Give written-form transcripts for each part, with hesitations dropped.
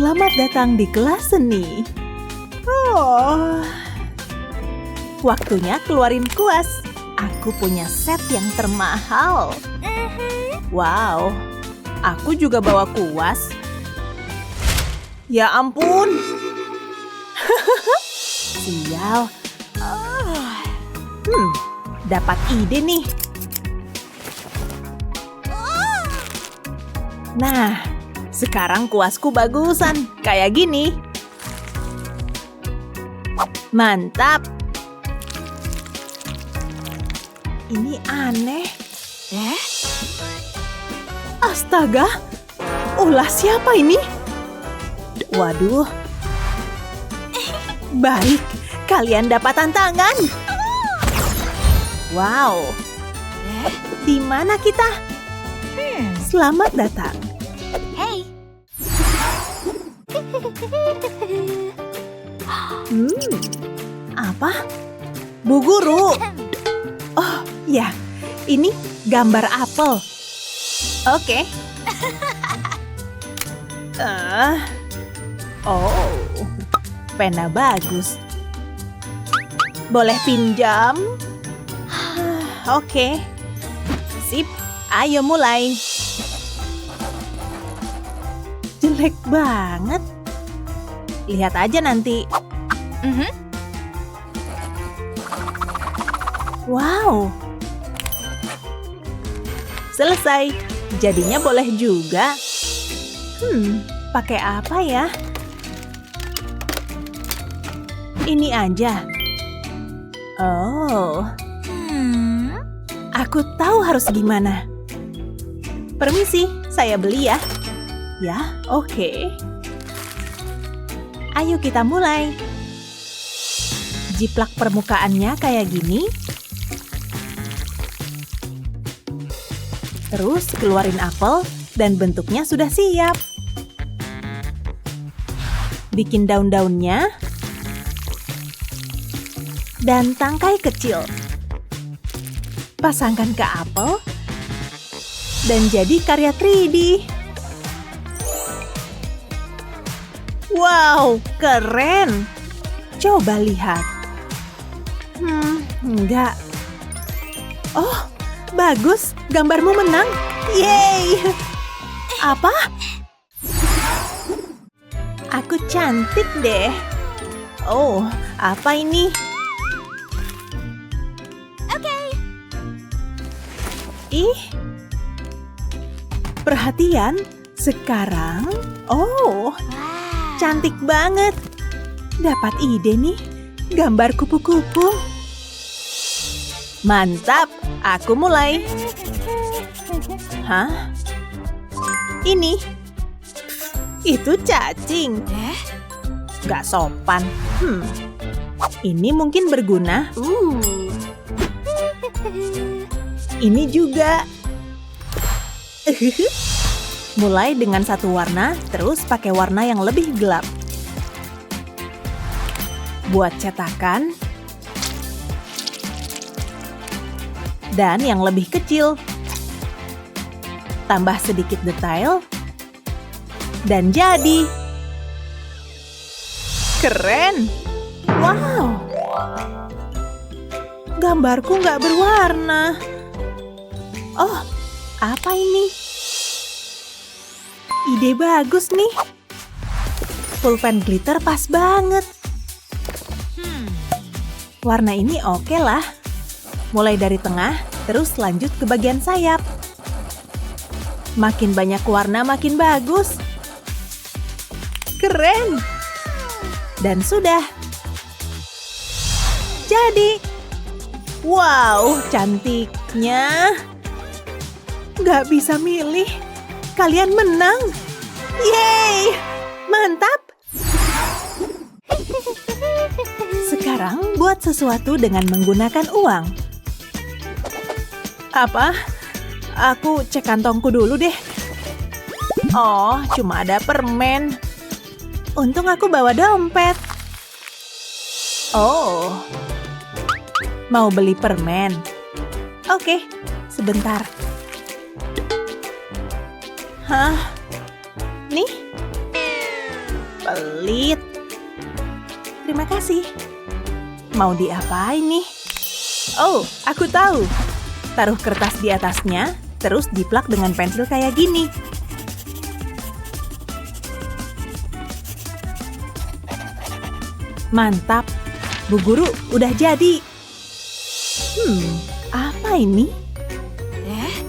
Selamat datang di kelas seni. Oh, waktunya keluarin kuas. Aku punya set yang termahal. Wow, aku juga bawa kuas. Ya ampun. Sial. Dapat ide nih. Nah, sekarang kuasku bagusan, kayak gini. Mantap. Ini aneh. Astaga, ulah siapa ini? Waduh. Baik, kalian dapat tantangan. Wow. Di mana kita? Selamat datang. Hey. Apa? Bu Guru. Oh, ya. Ini gambar apel. Oke. Oh, pena bagus. Boleh pinjam? Oke. Sip, ayo mulai. Jelek banget. Lihat aja nanti. Wow. Selesai. Jadinya boleh juga. Pakai apa ya? Ini aja. Oh. Aku tahu harus gimana. Permisi, saya beli ya. Ya, oke. Ayo kita mulai. Jiplak permukaannya kayak gini. Terus keluarin apel dan bentuknya sudah siap. Bikin daun-daunnya. Dan tangkai kecil. Pasangkan ke apel. Dan jadi karya 3D. Wow, keren. Coba lihat. Enggak. Oh, bagus. Gambarmu menang. Yeay. Apa? Aku cantik deh. Oh, apa ini? Ih. Perhatian. Sekarang. Oh. Cantik banget. Dapat ide nih. Gambar kupu-kupu. Mantap. Aku mulai. Hah? Ini. Itu cacing. Gak sopan. Ini mungkin berguna. Ini juga. Mulai dengan satu warna, terus pakai warna yang lebih gelap. Buat cetakan. Dan yang lebih kecil. Tambah sedikit detail. Dan jadi. Keren. Wow. Gambarku nggak berwarna. Oh, apa ini? Ide bagus nih. Pulpen glitter pas banget. Warna ini oke lah. Mulai dari tengah, terus lanjut ke bagian sayap. Makin banyak warna makin bagus. Keren. Dan sudah. Jadi. Wow, cantiknya. Gak bisa milih. Kalian menang. Yeay, mantap. Sekarang buat sesuatu dengan menggunakan uang. Apa? Aku cek kantongku dulu deh. Oh, cuma ada permen. Untung aku bawa dompet. Oh. Mau beli permen? Oke, sebentar. Hah? Nih? Pelit. Terima kasih. Mau diapain nih? Oh, aku tahu. Taruh kertas di atasnya, terus diplak dengan pensil kayak gini. Mantap. Bu Guru udah jadi. Apa ini?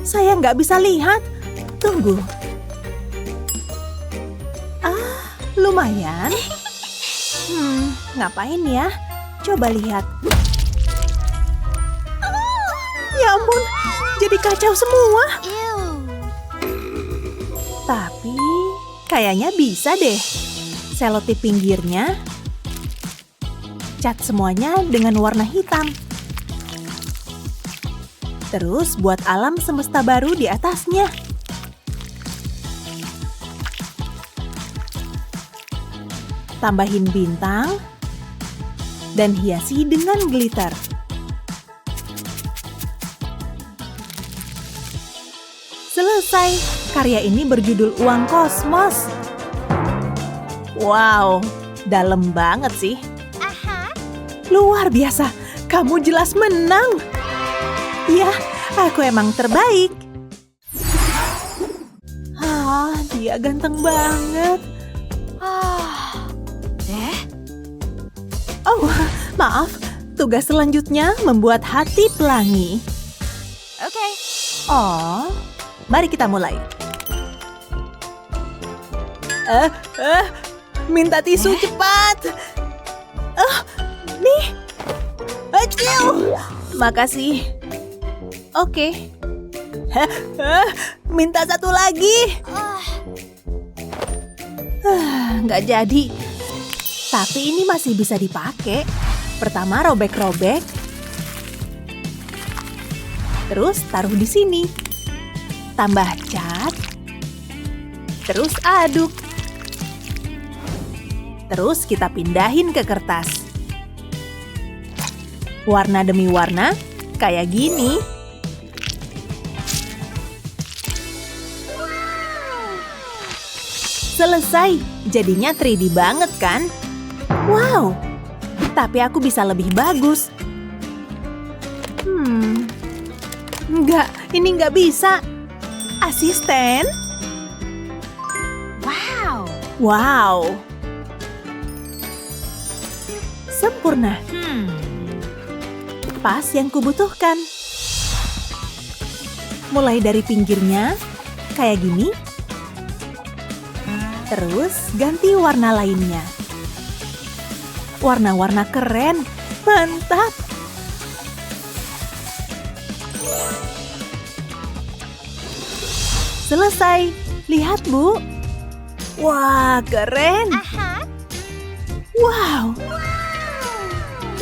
Saya nggak bisa lihat. Tunggu. Lumayan. Ngapain ya? Coba lihat. Ya ampun, jadi kacau semua. Tapi kayaknya bisa deh. Selotip pinggirnya, cat semuanya dengan warna hitam. Terus buat alam semesta baru di atasnya. Tambahin bintang dan hiasi dengan glitter. Selesai. Karya ini berjudul Uang Kosmos. Wow, dalam banget sih. Luar biasa, kamu jelas menang. Ya, aku emang terbaik. Dia ganteng banget. Oh, maaf. Tugas selanjutnya membuat hati pelangi. Oke. Oh, mari kita mulai. Minta tisu cepat. Nih. Aciu. Makasih. Oke. Minta satu lagi. Nggak jadi. Tapi ini masih bisa dipakai. Pertama robek-robek. Terus taruh di sini. Tambah cat. Terus aduk. Terus kita pindahin ke kertas. Warna demi warna, kayak gini. Selesai, jadinya 3D banget kan? Wow, tapi aku bisa lebih bagus. Enggak, ini nggak bisa. Asisten? Wow. Sempurna. Pas yang kubutuhkan. Mulai dari pinggirnya, kayak gini. Terus ganti warna lainnya. Warna-warna keren. Mantap. Selesai. Lihat, Bu. Wah, keren. Wow.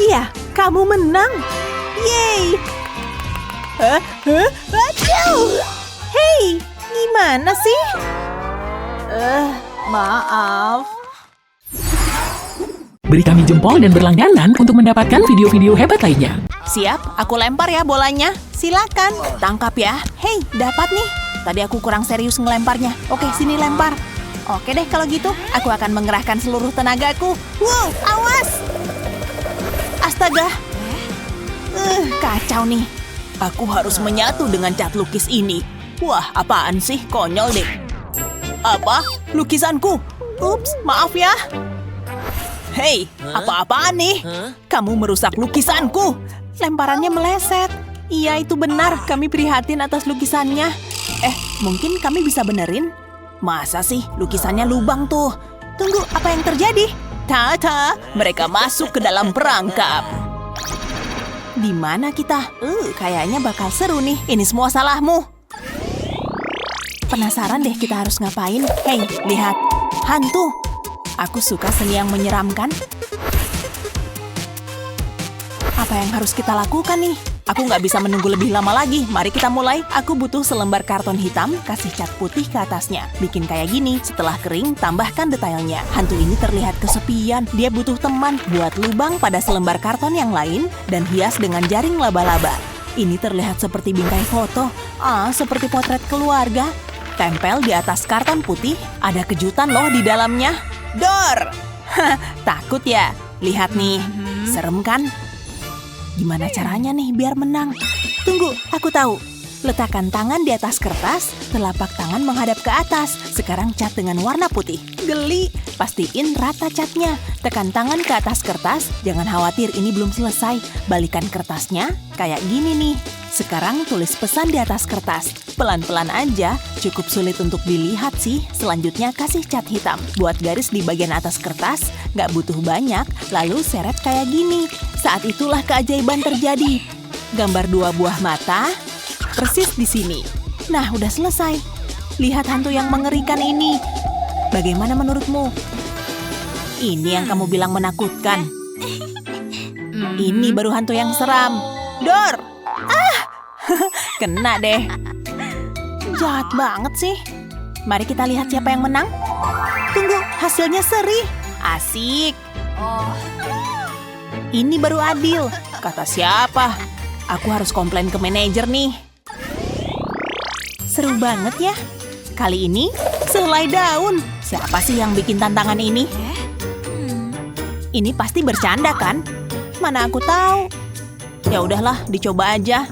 Iya, kamu menang. Yeay. Hei, gimana sih? Maaf. Beri kami jempol dan berlangganan untuk mendapatkan video-video hebat lainnya. Siap, aku lempar ya bolanya. Silakan, tangkap ya. Hei, dapat nih. Tadi aku kurang serius ngelemparnya. Oke, sini lempar. Oke deh kalau gitu, aku akan mengerahkan seluruh tenagaku. Wow, awas! Astaga. Kacau nih. Aku harus menyatu dengan cat lukis ini. Wah, apaan sih? Konyol deh. Apa? Lukisanku? Ups, maaf ya. Hei, apa-apaan nih? Kamu merusak lukisanku. Lemparannya meleset. Iya, itu benar. Kami prihatin atas lukisannya. Mungkin kami bisa benerin? Masa sih lukisannya lubang tuh? Tunggu, apa yang terjadi? Tata, mereka masuk ke dalam perangkap. Di mana kita? Kayaknya bakal seru nih. Ini semua salahmu. Penasaran deh kita harus ngapain. Hei, lihat. Hantu. Aku suka seni yang menyeramkan. Apa yang harus kita lakukan nih? Aku nggak bisa menunggu lebih lama lagi. Mari kita mulai. Aku butuh selembar karton hitam, kasih cat putih ke atasnya. Bikin kayak gini. Setelah kering, tambahkan detailnya. Hantu ini terlihat kesepian. Dia butuh teman. Buat lubang pada selembar karton yang lain dan hias dengan jaring laba-laba. Ini terlihat seperti bingkai foto. Seperti potret keluarga. Tempel di atas karton putih. Ada kejutan loh di dalamnya. Dor! Takut ya? Lihat nih, serem kan? Gimana caranya nih biar menang? Tunggu, aku tahu. Letakkan tangan di atas kertas, telapak tangan menghadap ke atas. Sekarang cat dengan warna putih. Geli, pastiin rata catnya. Tekan tangan ke atas kertas, jangan khawatir ini belum selesai. Balikan kertasnya, kayak gini nih. Sekarang tulis pesan di atas kertas. Pelan-pelan aja, cukup sulit untuk dilihat sih. Selanjutnya kasih cat hitam. Buat garis di bagian atas kertas, nggak butuh banyak, lalu seret kayak gini. Saat itulah keajaiban terjadi. Gambar 2 buah mata, persis di sini. Nah, udah selesai. Lihat hantu yang mengerikan ini. Bagaimana menurutmu? Ini yang kamu bilang menakutkan. Ini baru hantu yang seram. Dor! Ah! Kena deh. Jahat banget sih. Mari kita lihat siapa yang menang. Tunggu, hasilnya seri. Asik. Ini baru adil. Kata siapa? Aku harus komplain ke manajer nih. Seru banget ya. Kali ini sehelai daun. Siapa sih yang bikin tantangan ini? Ini pasti bercanda kan? Mana aku tahu. Ya udahlah, dicoba aja.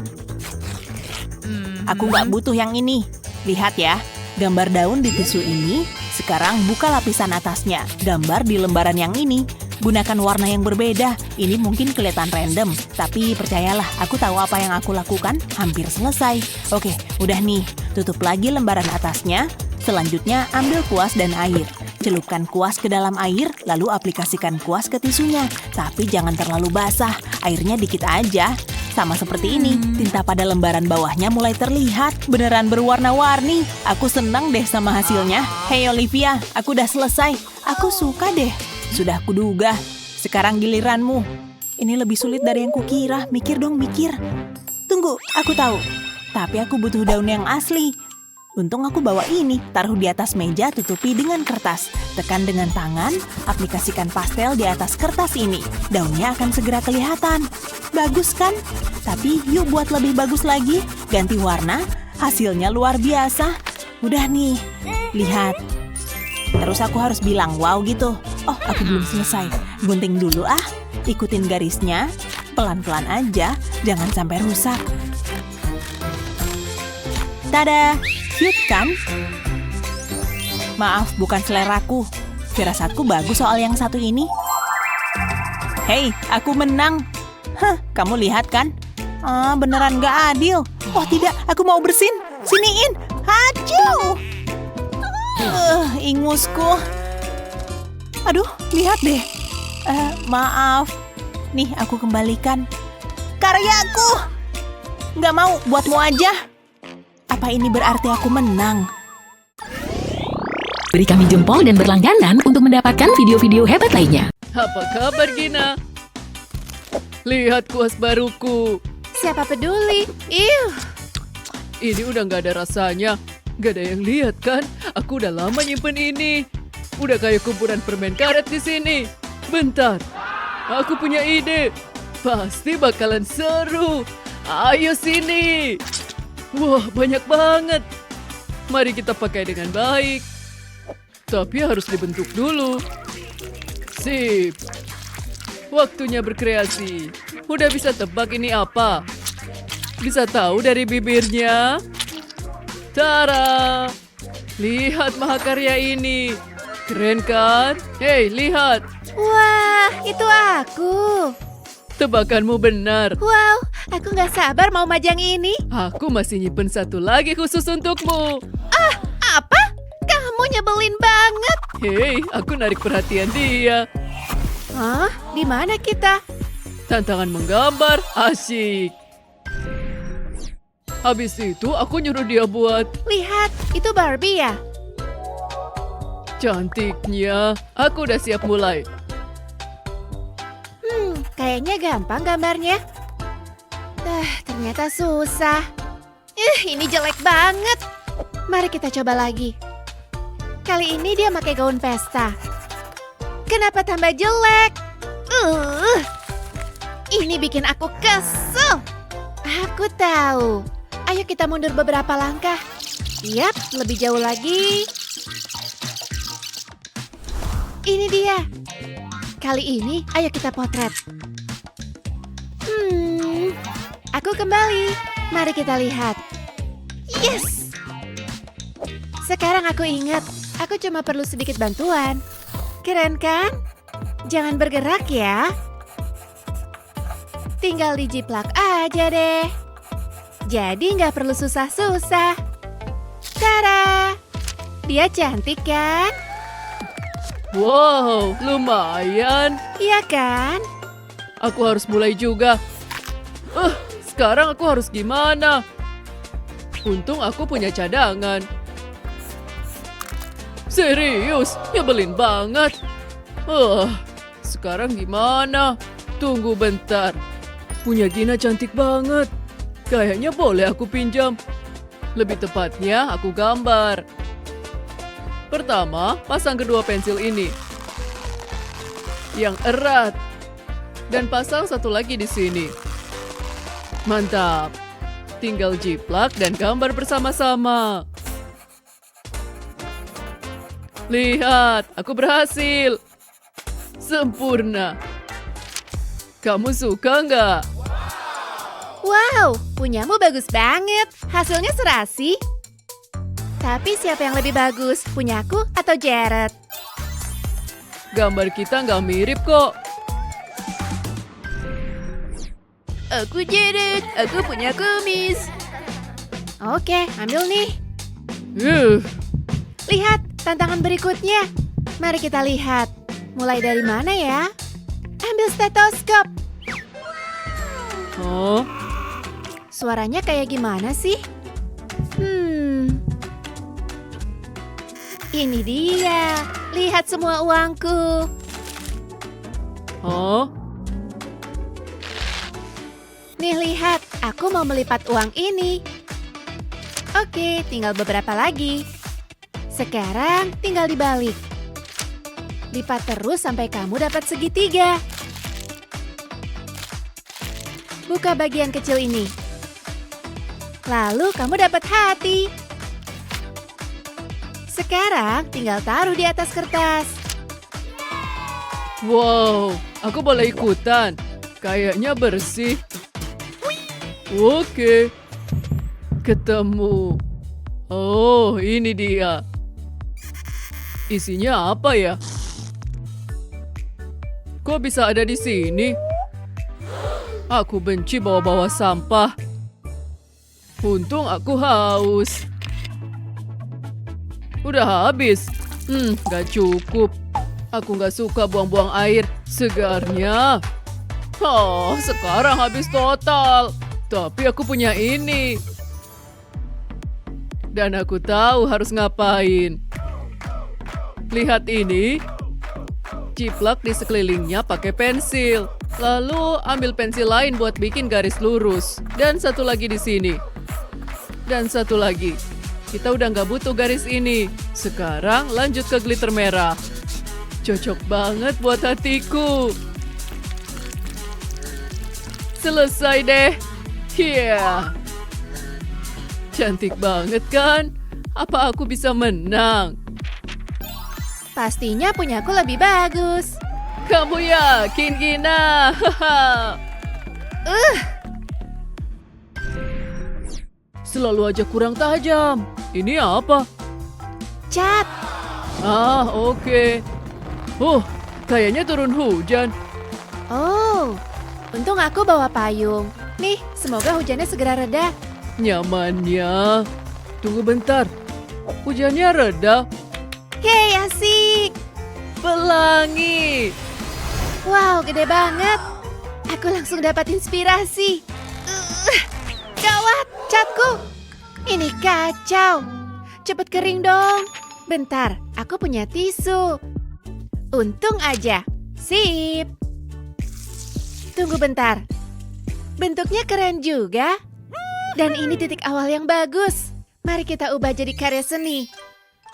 Aku nggak butuh yang ini. Lihat ya, gambar daun di tisu ini. Sekarang buka lapisan atasnya. Gambar di lembaran yang ini. Gunakan warna yang berbeda. Ini mungkin kelihatan random, tapi percayalah, aku tahu apa yang aku lakukan. Hampir selesai. Oke, udah nih. Tutup lagi lembaran atasnya. Selanjutnya, ambil kuas dan air. Celupkan kuas ke dalam air, lalu aplikasikan kuas ke tisunya. Tapi jangan terlalu basah. Airnya dikit aja. Sama seperti ini, tinta pada lembaran bawahnya mulai terlihat. Beneran berwarna-warni. Aku senang deh sama hasilnya. Hey Olivia, aku udah selesai. Aku suka deh. Sudah kuduga. Sekarang giliranmu. Ini lebih sulit dari yang kukira. Mikir dong, mikir. Tunggu, aku tahu. Tapi aku butuh daun yang asli. Untung aku bawa ini. Taruh di atas meja, tutupi dengan kertas. Tekan dengan tangan, aplikasikan pastel di atas kertas ini. Daunnya akan segera kelihatan. Bagus kan? Tapi yuk buat lebih bagus lagi. Ganti warna. Hasilnya luar biasa. Udah nih. Lihat. Terus aku harus bilang wow gitu. Oh, aku belum selesai. Gunting dulu ah. Ikutin garisnya. Pelan-pelan aja. Jangan sampai rusak. Tada! Cute kan? Maaf, bukan seleraku. Firasatku bagus soal yang satu ini. Hei, aku menang. Hah, kamu lihat kan? Beneran gak adil. Oh tidak, aku mau bersin. Siniin. Hacu! Ingusku. Aduh, lihat deh. Maaf. Nih, aku kembalikan. Karyaku! Gak mau, buatmu aja. Apa ini berarti aku menang? Beri kami jempol dan berlangganan untuk mendapatkan video-video hebat lainnya. Apa kabar, Gina? Lihat kuas baruku. Siapa peduli? Ih, Ini udah nggak ada rasanya. Nggak ada yang lihat kan? Aku udah lama nyimpen ini. Udah kayak kuburan permen karet di sini. Bentar, aku punya ide. Pasti bakalan seru. Ayo sini. Wah, banyak banget. Mari kita pakai dengan baik. Tapi harus dibentuk dulu. Sip. Waktunya berkreasi. Udah bisa tebak ini apa? Bisa tahu dari bibirnya? Tara! Lihat mahakarya ini. Keren kan? Hei, lihat. wah, itu aku. Tebakanmu benar. Wow, aku nggak sabar mau majang ini. Aku masih nyimpen satu lagi khusus untukmu. Apa? Kamu nyebelin banget. Hei, aku narik perhatian dia. Hah? Di mana kita? Tantangan menggambar, asyik. Habis itu aku nyuruh dia buat Lihat, itu Barbie ya? cantiknya. Aku udah siap mulai. Kayaknya gampang gambarnya. Ternyata susah. Ini jelek banget. Mari kita coba lagi. Kali ini dia pakai gaun pesta. Kenapa tambah jelek? Ini bikin aku kesel. Aku tahu. Ayo kita mundur beberapa langkah. Yap, lebih jauh lagi. Ini dia. Kali ini, ayo kita potret. Aku kembali. Mari kita lihat. Yes! Sekarang aku ingat, aku cuma perlu sedikit bantuan. Keren kan? Jangan bergerak ya. Tinggal dijiplak aja deh. Jadi nggak perlu susah-susah. Tada! Dia cantik kan? Wow, lumayan. Iya kan? Aku harus mulai juga. Sekarang aku harus gimana? Untung aku punya cadangan. Serius, nyebelin banget. Sekarang gimana? Tunggu bentar. Punya Gina cantik banget. Kayaknya boleh aku pinjam. Lebih tepatnya, aku gambar. Pertama, pasang kedua pensil ini. Yang erat. Dan pasang satu lagi di sini. Mantap. Tinggal jiplak dan gambar bersama-sama. Lihat, aku berhasil. Sempurna. Kamu suka nggak? Wow, punyamu bagus banget. Hasilnya serasi. Tapi siapa yang lebih bagus, punyaku atau Jared? Gambar kita nggak mirip kok. Aku Jared, aku punya kumis. Oke, ambil nih. Lihat, tantangan berikutnya. Mari kita lihat. Mulai dari mana ya? Ambil stetoskop. Oh, Suaranya kayak gimana sih? Ini dia. Lihat semua uangku. oh, Nih lihat, aku mau melipat uang ini. Oke, tinggal beberapa lagi. Sekarang tinggal dibalik. Lipat terus sampai kamu dapat segitiga. Buka bagian kecil ini. Lalu kamu dapat hati. Sekarang tinggal taruh di atas kertas. wow, aku boleh ikutan. Kayaknya bersih. Oke. Ketemu. Oh, ini dia. Isinya apa ya? Kok bisa ada di sini? Aku benci bawa-bawa sampah. Untung aku haus. Udah habis. Gak cukup. Aku gak suka buang-buang air. Segarnya. Oh, sekarang habis total. Tapi aku punya ini. Dan aku tahu harus ngapain. Lihat ini. Ciplak di sekelilingnya pakai pensil. Lalu ambil pensil lain buat bikin garis lurus. Dan satu lagi di sini. Dan satu lagi. Kita udah nggak butuh garis ini. Sekarang lanjut ke glitter merah. Cocok banget buat hatiku. Selesai deh. Yeah. Cantik banget kan? Apa aku bisa menang? Pastinya punyaku lebih bagus. Kamu yakin, Gina? Selalu aja kurang tajam. Ini apa? Cat. Oke. Kayaknya turun hujan. Oh, untung aku bawa payung. Nih, semoga hujannya segera reda. Nyamannya. Tunggu bentar. Hujannya reda. Hei, asik. Pelangi. Wow, gede banget. Aku langsung dapat inspirasi. Gawat, catku. Ini kacau. Cepet kering dong. Bentar, aku punya tisu. Untung aja. Sip. Tunggu bentar. Bentuknya keren juga. Dan ini titik awal yang bagus. Mari kita ubah jadi karya seni.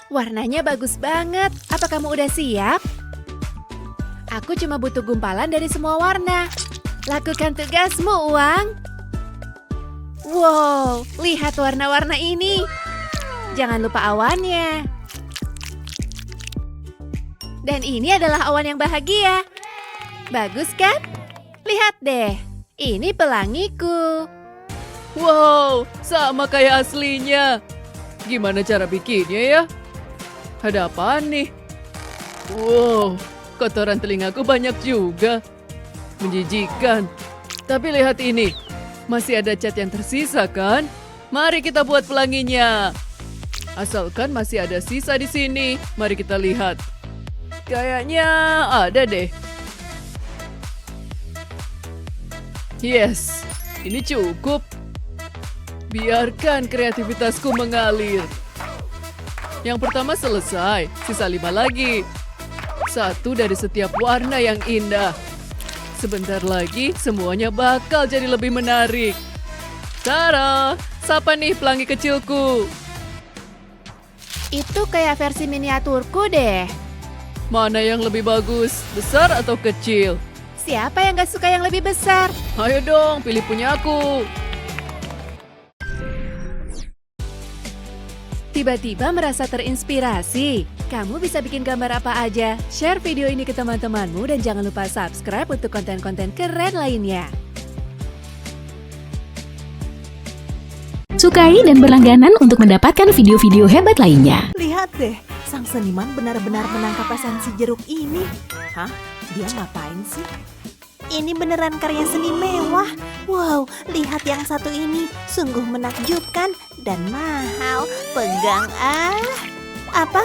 Warnanya bagus banget. Apa kamu udah siap? Aku cuma butuh gumpalan dari semua warna. Lakukan tugasmu, Uang. Wow, lihat warna-warna ini. Jangan lupa awannya. Dan ini adalah awan yang bahagia. Bagus kan? Lihat deh, ini pelangiku. Wow, sama kayak aslinya. Gimana cara bikinnya ya? Ada apaan nih? Wow, kotoran telingaku banyak juga. Menjijikan. Tapi lihat ini, masih ada cat yang tersisa kan? Mari kita buat pelanginya. Asalkan masih ada sisa di sini, mari kita lihat. Kayaknya ada deh. Yes, ini cukup. Biarkan kreativitasku mengalir. Yang pertama selesai, sisa 5 lagi. 1 dari setiap warna yang indah. Sebentar lagi semuanya bakal jadi lebih menarik. Tara, siapa nih pelangi kecilku? Itu kayak versi miniaturku deh. Mana yang lebih bagus, besar atau kecil? Siapa yang gak suka yang lebih besar? Ayo dong, pilih punya aku. Tiba-tiba merasa terinspirasi. Kamu bisa bikin gambar apa aja. Share video ini ke teman-temanmu dan jangan lupa subscribe untuk konten-konten keren lainnya. Sukai dan berlangganan untuk mendapatkan video-video hebat lainnya. Lihat deh, sang seniman benar-benar menangkap esensi jeruk ini. Hah? Dia ngapain sih? Ini beneran karya seni mewah. Wow, lihat yang satu ini. Sungguh menakjubkan dan mahal. Pegang Apa?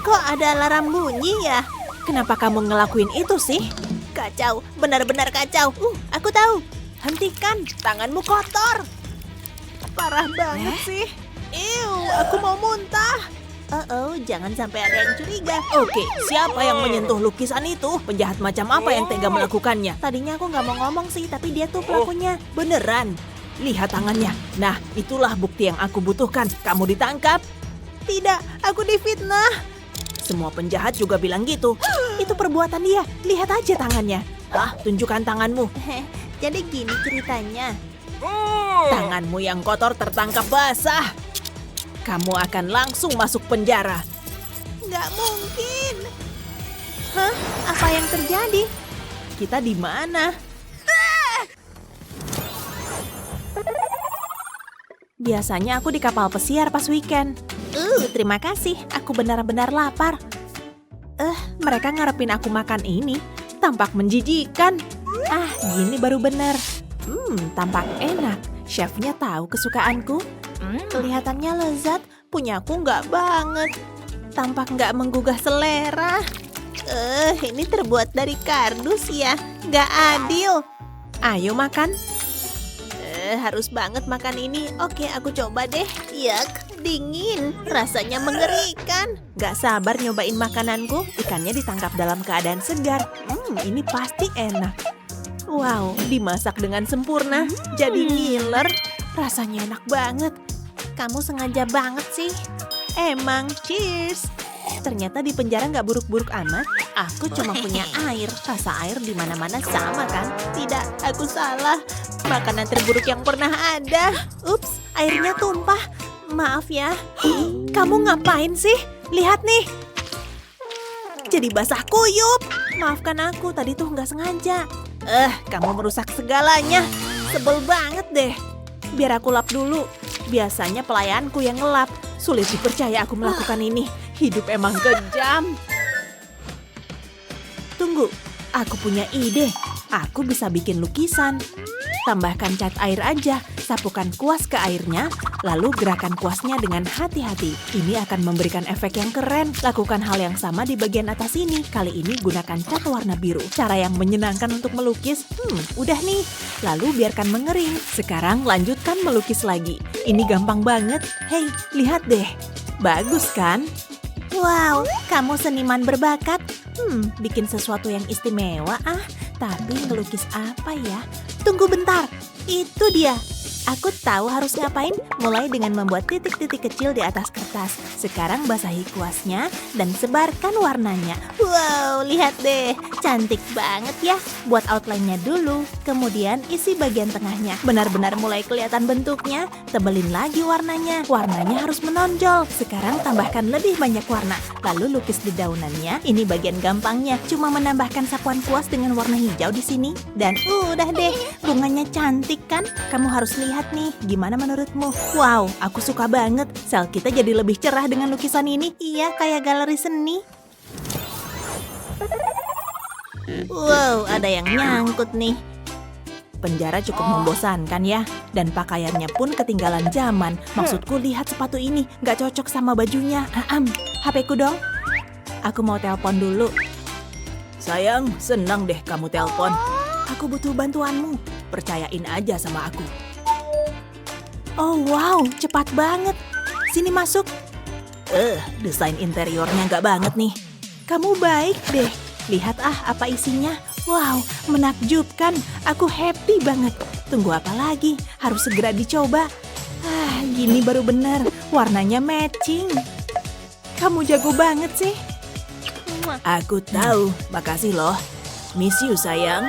Kok ada alarm bunyi ya? Kenapa kamu ngelakuin itu sih? Kacau, benar-benar kacau. Aku tahu. Hentikan, tanganmu kotor. Parah banget sih. Aku mau muntah. Jangan sampai ada yang curiga. Oke, siapa yang menyentuh lukisan itu? Penjahat macam apa yang tega melakukannya? Tadinya aku nggak mau ngomong sih, tapi dia tuh pelakunya. Beneran. Lihat tangannya. Nah, itulah bukti yang aku butuhkan. Kamu ditangkap? Tidak, aku difitnah. Semua penjahat juga bilang gitu. Itu perbuatan dia. Lihat aja tangannya. Tunjukkan tanganmu. Jadi gini ceritanya. Tanganmu yang kotor tertangkap basah. Kamu akan langsung masuk penjara. Nggak mungkin. Hah? Apa yang terjadi? Kita di mana? Biasanya aku di kapal pesiar pas weekend. Terima kasih. Aku benar-benar lapar. Mereka ngarepin aku makan ini. Tampak menjijikan. Gini baru benar. Tampak enak. Chefnya tahu kesukaanku. Kelihatannya lezat. Punyaku nggak banget. Tampak nggak menggugah selera. Ini terbuat dari kardus ya. Nggak adil. Ayo makan. Harus banget makan ini. Oke, aku coba deh. Yak, dingin. Rasanya mengerikan. Gak sabar nyobain makananku. Ikannya ditangkap dalam keadaan segar. Ini pasti enak. Wow, dimasak dengan sempurna. Jadi ngiler. Rasanya enak banget. Kamu sengaja banget sih. Emang, cheers. Ternyata di penjara nggak buruk-buruk amat. Aku cuma punya air. Rasa air di mana-mana sama kan? Tidak, aku salah. Makanan terburuk yang pernah ada. Ups, airnya tumpah. Maaf ya. Kamu ngapain sih? Lihat nih. Jadi basah kuyup. Maafkan aku, tadi tuh nggak sengaja. Kamu merusak segalanya. Sebel banget deh. Biar aku lap dulu. Biasanya pelayanku yang ngelap. Sulit dipercaya aku melakukan ini. Hidup emang kejam. Tunggu, aku punya ide. Aku bisa bikin lukisan. Tambahkan cat air aja, sapukan kuas ke airnya, lalu gerakan kuasnya dengan hati-hati. Ini akan memberikan efek yang keren. Lakukan hal yang sama di bagian atas ini. Kali ini gunakan cat warna biru. Cara yang menyenangkan untuk melukis. Udah nih. Lalu biarkan mengering. Sekarang lanjutkan melukis lagi. Ini gampang banget. Hei, lihat deh. Bagus kan? Wow, kamu seniman berbakat. Bikin sesuatu yang istimewa Tapi ngelukis apa ya? Tunggu bentar, itu dia. Aku tahu harus ngapain. Mulai dengan membuat titik-titik kecil di atas kertas atas. Sekarang basahi kuasnya dan sebarkan warnanya. Wow, lihat deh. Cantik banget ya. Buat outline-nya dulu, kemudian isi bagian tengahnya. Benar-benar mulai kelihatan bentuknya. Tebelin lagi warnanya. Warnanya harus menonjol. Sekarang tambahkan lebih banyak warna. Lalu lukis di daunannya. Ini bagian gampangnya. Cuma menambahkan sapuan kuas dengan warna hijau di sini. Dan udah deh. Bunganya cantik kan? Kamu harus lihat nih. Gimana menurutmu? Wow, aku suka banget. Sel kita jadi lebih cerah dengan lukisan ini. Iya, kayak galeri seni. Wow, ada yang nyangkut nih. Penjara cukup membosankan ya. Dan pakaiannya pun ketinggalan zaman. Maksudku lihat sepatu ini. Gak cocok sama bajunya. HP-ku dong. Aku mau telepon dulu. Sayang, senang deh kamu telepon. Aku butuh bantuanmu. Percayain aja sama aku. Oh wow, cepat banget. Sini masuk. Desain interiornya nggak banget nih. Kamu baik deh. Lihat apa isinya. Wow, menakjubkan. Aku happy banget. Tunggu apa lagi? Harus segera dicoba. Gini baru benar. Warnanya matching. Kamu jago banget sih. Aku tahu. Makasih loh. Miss you sayang.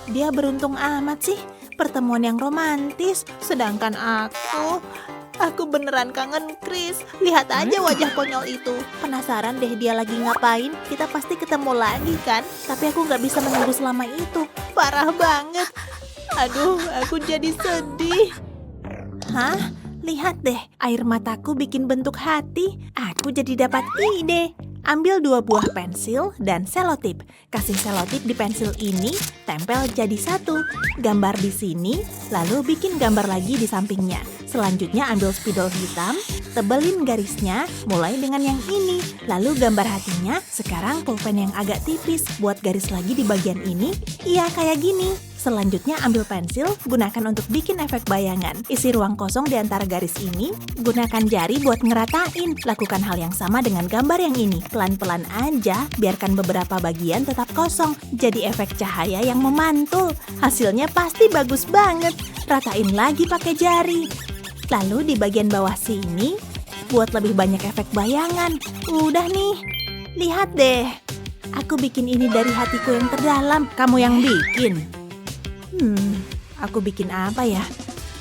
Dia beruntung amat sih. Pertemuan yang romantis. Sedangkan aku beneran kangen Chris. Lihat aja wajah konyol itu. Penasaran deh dia lagi ngapain. Kita pasti ketemu lagi kan. Tapi aku gak bisa menunggu selama itu. Parah banget. Aduh, aku jadi sedih. Hah? Lihat deh, air mataku bikin bentuk hati. Aku jadi dapat ide. Ambil 2 buah pensil dan selotip. Kasih selotip di pensil ini, tempel jadi 1. Gambar di sini, lalu bikin gambar lagi di sampingnya. Selanjutnya ambil spidol hitam, tebelin garisnya, mulai dengan yang ini. Lalu gambar hatinya, sekarang pulpen yang agak tipis. Buat garis lagi di bagian ini, iya kayak gini. Selanjutnya ambil pensil, gunakan untuk bikin efek bayangan. Isi ruang kosong di antara garis ini, gunakan jari buat ngeratain. Lakukan hal yang sama dengan gambar yang ini. Pelan-pelan aja, biarkan beberapa bagian tetap kosong. Jadi efek cahaya yang memantul. Hasilnya pasti bagus banget. Ratain lagi pakai jari. Lalu di bagian bawah sini, buat lebih banyak efek bayangan. Udah nih, lihat deh. Aku bikin ini dari hatiku yang terdalam. Kamu yang bikin. Aku bikin apa ya?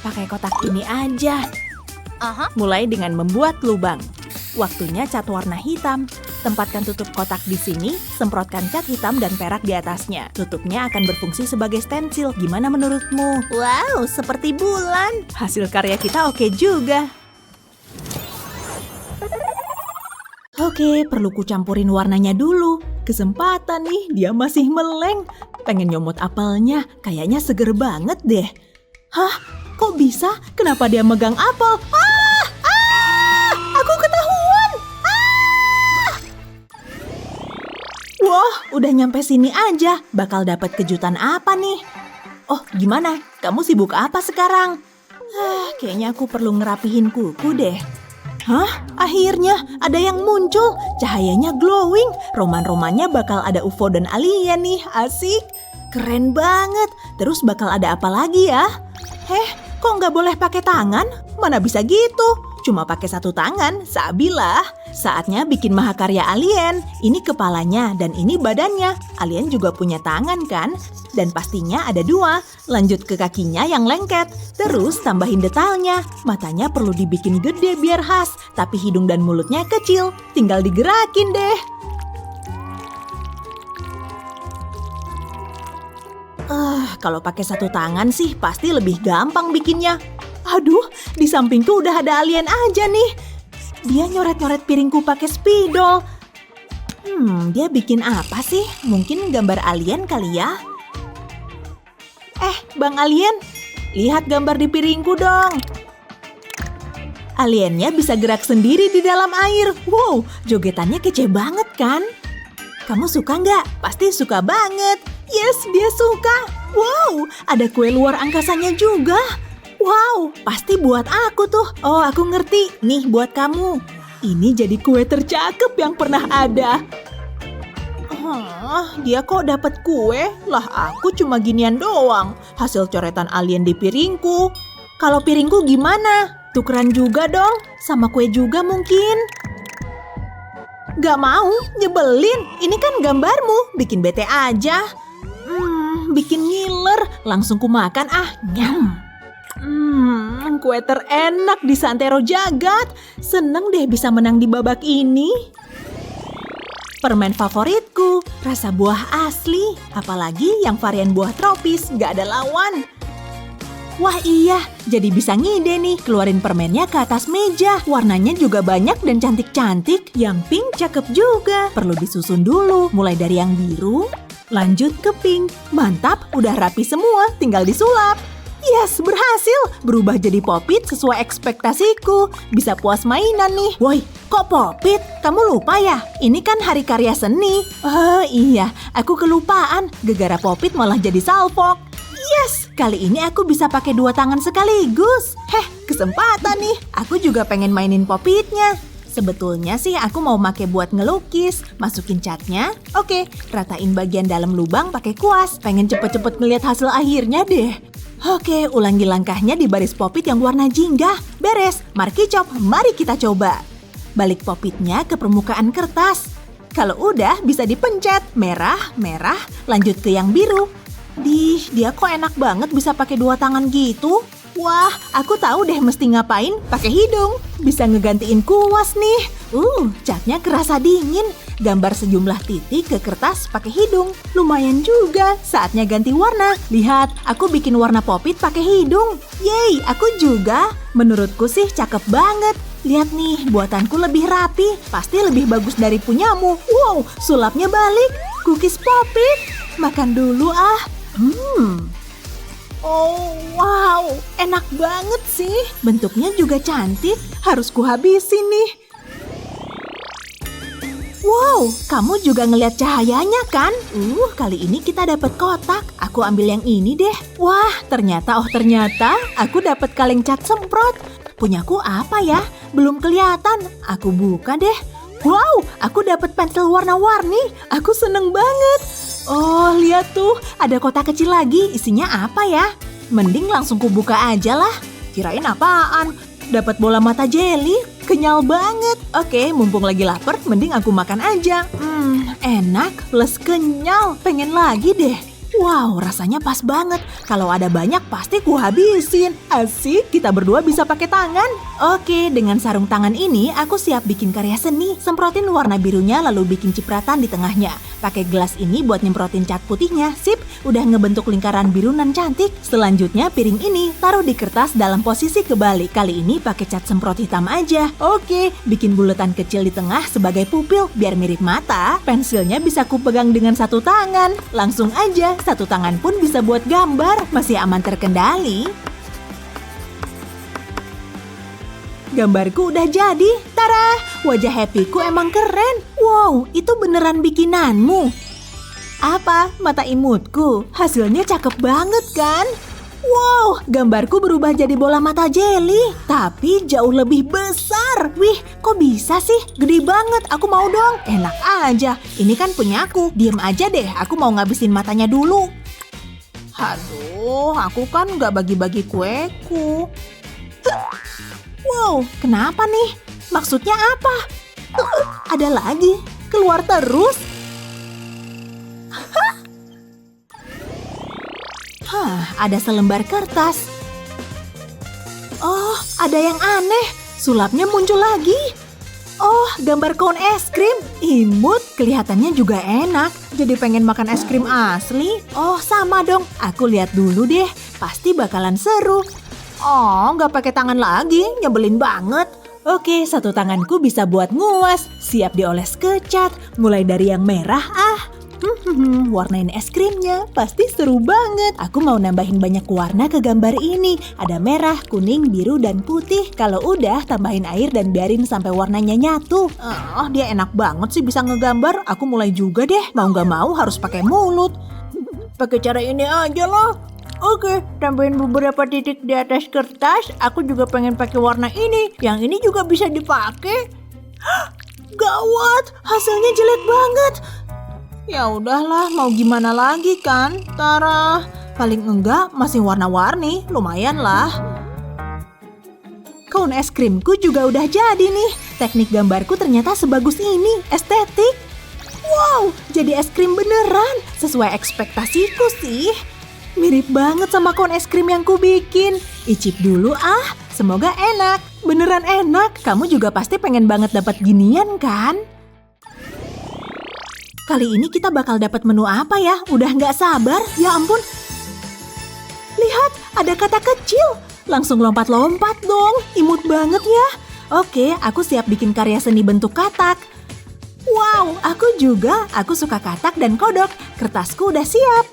Pakai kotak ini aja. Mulai dengan membuat lubang. Waktunya cat warna hitam. Tempatkan tutup kotak di sini, semprotkan cat hitam dan perak di atasnya. Tutupnya akan berfungsi sebagai stensil. Gimana menurutmu? Wow, seperti bulan. Hasil karya kita oke juga. Oke, perlu kucampurin warnanya dulu. Kesempatan nih, dia masih meleng. Pengen nyomot apelnya, kayaknya seger banget deh. Hah? Kok bisa? Kenapa dia megang apel? Aku ketahuan! Wah, udah nyampe sini aja. Bakal dapat kejutan apa nih? Oh, gimana? Kamu sibuk apa sekarang? Kayaknya aku perlu ngerapihin kuku deh. Hah? Akhirnya ada yang muncul. Cahayanya glowing. Roman-romannya bakal ada UFO dan alien nih. Asik. Keren banget. Terus bakal ada apa lagi ya? Kok nggak boleh pakai tangan? Mana bisa gitu? Cuma pakai 1 tangan. Sabilah. Saatnya bikin mahakarya alien. Ini kepalanya dan ini badannya. Alien juga punya tangan kan? Dan pastinya ada 2. Lanjut ke kakinya yang lengket. Terus tambahin detailnya. Matanya perlu dibikin gede biar khas. Tapi hidung dan mulutnya kecil. Tinggal digerakin deh. Kalau pakai 1 tangan sih pasti lebih gampang bikinnya. Aduh, di sampingku udah ada alien aja nih. Dia nyoret-nyoret piringku pakai spidol. Dia bikin apa sih? Mungkin gambar alien kali ya? Bang Alien, lihat gambar di piringku dong. Aliennya bisa gerak sendiri di dalam air. Wow, jogetannya kece banget kan? Kamu suka nggak? Pasti suka banget. Yes, dia suka. Wow, ada kue luar angkasanya juga. Wow, pasti buat aku tuh. Oh, aku ngerti. Nih buat kamu. Ini jadi kue tercakep yang pernah ada. Dia kok dapat kue? Lah aku cuma ginian doang. Hasil coretan alien di piringku. Kalau piringku gimana? Tukeran juga dong, sama kue juga mungkin. Gak mau, nyebelin. Ini kan gambarmu, bikin bete aja. Bikin ngiler, langsung kumakan nyam. Kue terenak di santero jagat. Seneng deh bisa menang di babak ini. Permen favoritku, rasa buah asli. Apalagi yang varian buah tropis, gak ada lawan. Wah iya, jadi bisa ngide nih, keluarin permennya ke atas meja. Warnanya juga banyak dan cantik-cantik. Yang pink cakep juga. Perlu disusun dulu, mulai dari yang biru, lanjut ke pink. Mantap, udah rapi semua, tinggal disulap. Yes, berhasil. Berubah jadi popit sesuai ekspektasiku. Bisa puas mainan nih. Woi, kok popit? Kamu lupa ya? Ini kan hari karya seni. Oh iya, aku kelupaan. Gegara popit malah jadi salpok. Yes, kali ini aku bisa pakai 2 tangan sekaligus. Kesempatan nih. Aku juga pengen mainin popitnya. Sebetulnya sih aku mau pakai buat ngelukis. Masukin catnya. Oke, ratain bagian dalam lubang pakai kuas. Pengen cepet-cepet ngeliat hasil akhirnya deh. Oke, ulangi langkahnya di baris popit yang warna jingga. Beres, markicop, mari kita coba. Balik popitnya ke permukaan kertas. Kalau udah bisa dipencet. Merah, merah, lanjut ke yang biru. Dia kok enak banget bisa pakai 2 tangan gitu. Wah, aku tahu deh mesti ngapain. Pakai hidung. Bisa ngegantiin kuas nih. Catnya kerasa dingin. Gambar sejumlah titik ke kertas pakai hidung. Lumayan juga. Saatnya ganti warna. Lihat, aku bikin warna popit pakai hidung. Yeay, aku juga. Menurutku sih cakep banget. Lihat nih, buatanku lebih rapi. Pasti lebih bagus dari punyamu. Wow, sulapnya balik. Cookies popit. Makan dulu Oh, wow, enak banget sih. Bentuknya juga cantik. Harus kuhabisin nih. Wow, kamu juga ngeliat cahayanya kan? Kali ini kita dapat kotak. Aku ambil yang ini deh. Wah, ternyata aku dapat kaleng cat semprot. Punyaku apa ya? Belum kelihatan. Aku buka deh. Wow, aku dapat pensil warna-warni. Aku seneng banget. Oh, lihat tuh, ada kotak kecil lagi. Isinya apa ya? Mending langsung kubuka aja lah. Kirain apaan? Dapat bola mata jelly. Kenyal banget. Oke, mumpung lagi lapar, mending aku makan aja. Enak plus kenyal. Pengen lagi deh. Wow, rasanya pas banget. Kalau ada banyak pasti ku habisin. Asik, kita berdua bisa pakai tangan. Oke, dengan sarung tangan ini aku siap bikin karya seni. Semprotin warna birunya lalu bikin cipratan di tengahnya. Pakai gelas ini buat nyemprotin cat putihnya. Sip, udah ngebentuk lingkaran biru nan cantik. Selanjutnya piring ini taruh di kertas dalam posisi kebalik. Kali ini pakai cat semprot hitam aja. Oke, bikin buletan kecil di tengah sebagai pupil biar mirip mata. Pensilnya bisa ku pegang dengan 1 tangan. Langsung aja, 1 tangan pun bisa buat gambar. Masih aman terkendali. Gambarku udah jadi. Tara, wajah happyku emang keren. Wow, itu beneran bikinanmu. Apa? Mata imutku. Hasilnya cakep banget kan? Wow, gambarku berubah jadi bola mata jelly. Tapi jauh lebih besar. Wih, kok bisa sih? Gede banget, aku mau dong. Enak aja, ini kan punyaku. Diem aja deh, aku mau ngabisin matanya dulu. Aduh, aku kan gak bagi-bagi kueku. Wow, kenapa nih? Maksudnya apa? Ada lagi, keluar terus. Ada selembar kertas. Oh, ada yang aneh. Sulapnya muncul lagi. Oh, gambar cone es krim. Imut, kelihatannya juga enak. Jadi pengen makan es krim asli. Oh, sama dong. Aku lihat dulu deh. Pasti bakalan seru. Oh, nggak pakai tangan lagi. Nyebelin banget. Oke, 1 tanganku bisa buat nguas. Siap dioles ke cat. Mulai dari yang merah, warnain es krimnya. Pasti seru banget. Aku mau nambahin banyak warna ke gambar ini. Ada merah, kuning, biru, dan putih. Kalau udah, tambahin air dan biarin sampai warnanya nyatu. Dia enak banget sih bisa ngegambar. Aku mulai juga deh. Mau nggak mau harus pakai mulut. Pakai cara ini aja loh. Oke, tambahin beberapa titik di atas kertas. Aku juga pengen pakai warna ini. Yang ini juga bisa dipakai. Gawat, hasilnya jelek banget. Ya udahlah, mau gimana lagi kan, Tara? Paling enggak masih warna-warni, lumayan lah. Cone es krimku juga udah jadi nih. Teknik gambarku ternyata sebagus ini, estetik. Wow, jadi es krim beneran. Sesuai ekspektasiku sih. Mirip banget sama cone es krim yang ku bikin. Icip dulu ah, semoga enak. Beneran enak, kamu juga pasti pengen banget dapat ginian kan? Kali ini kita bakal dapat menu apa ya? Udah nggak sabar, ya ampun. Lihat, ada kata kecil. Langsung lompat-lompat dong, imut banget ya. Oke, aku siap bikin karya seni bentuk katak. Wow, aku juga. Aku suka katak dan kodok. Kertasku udah siap.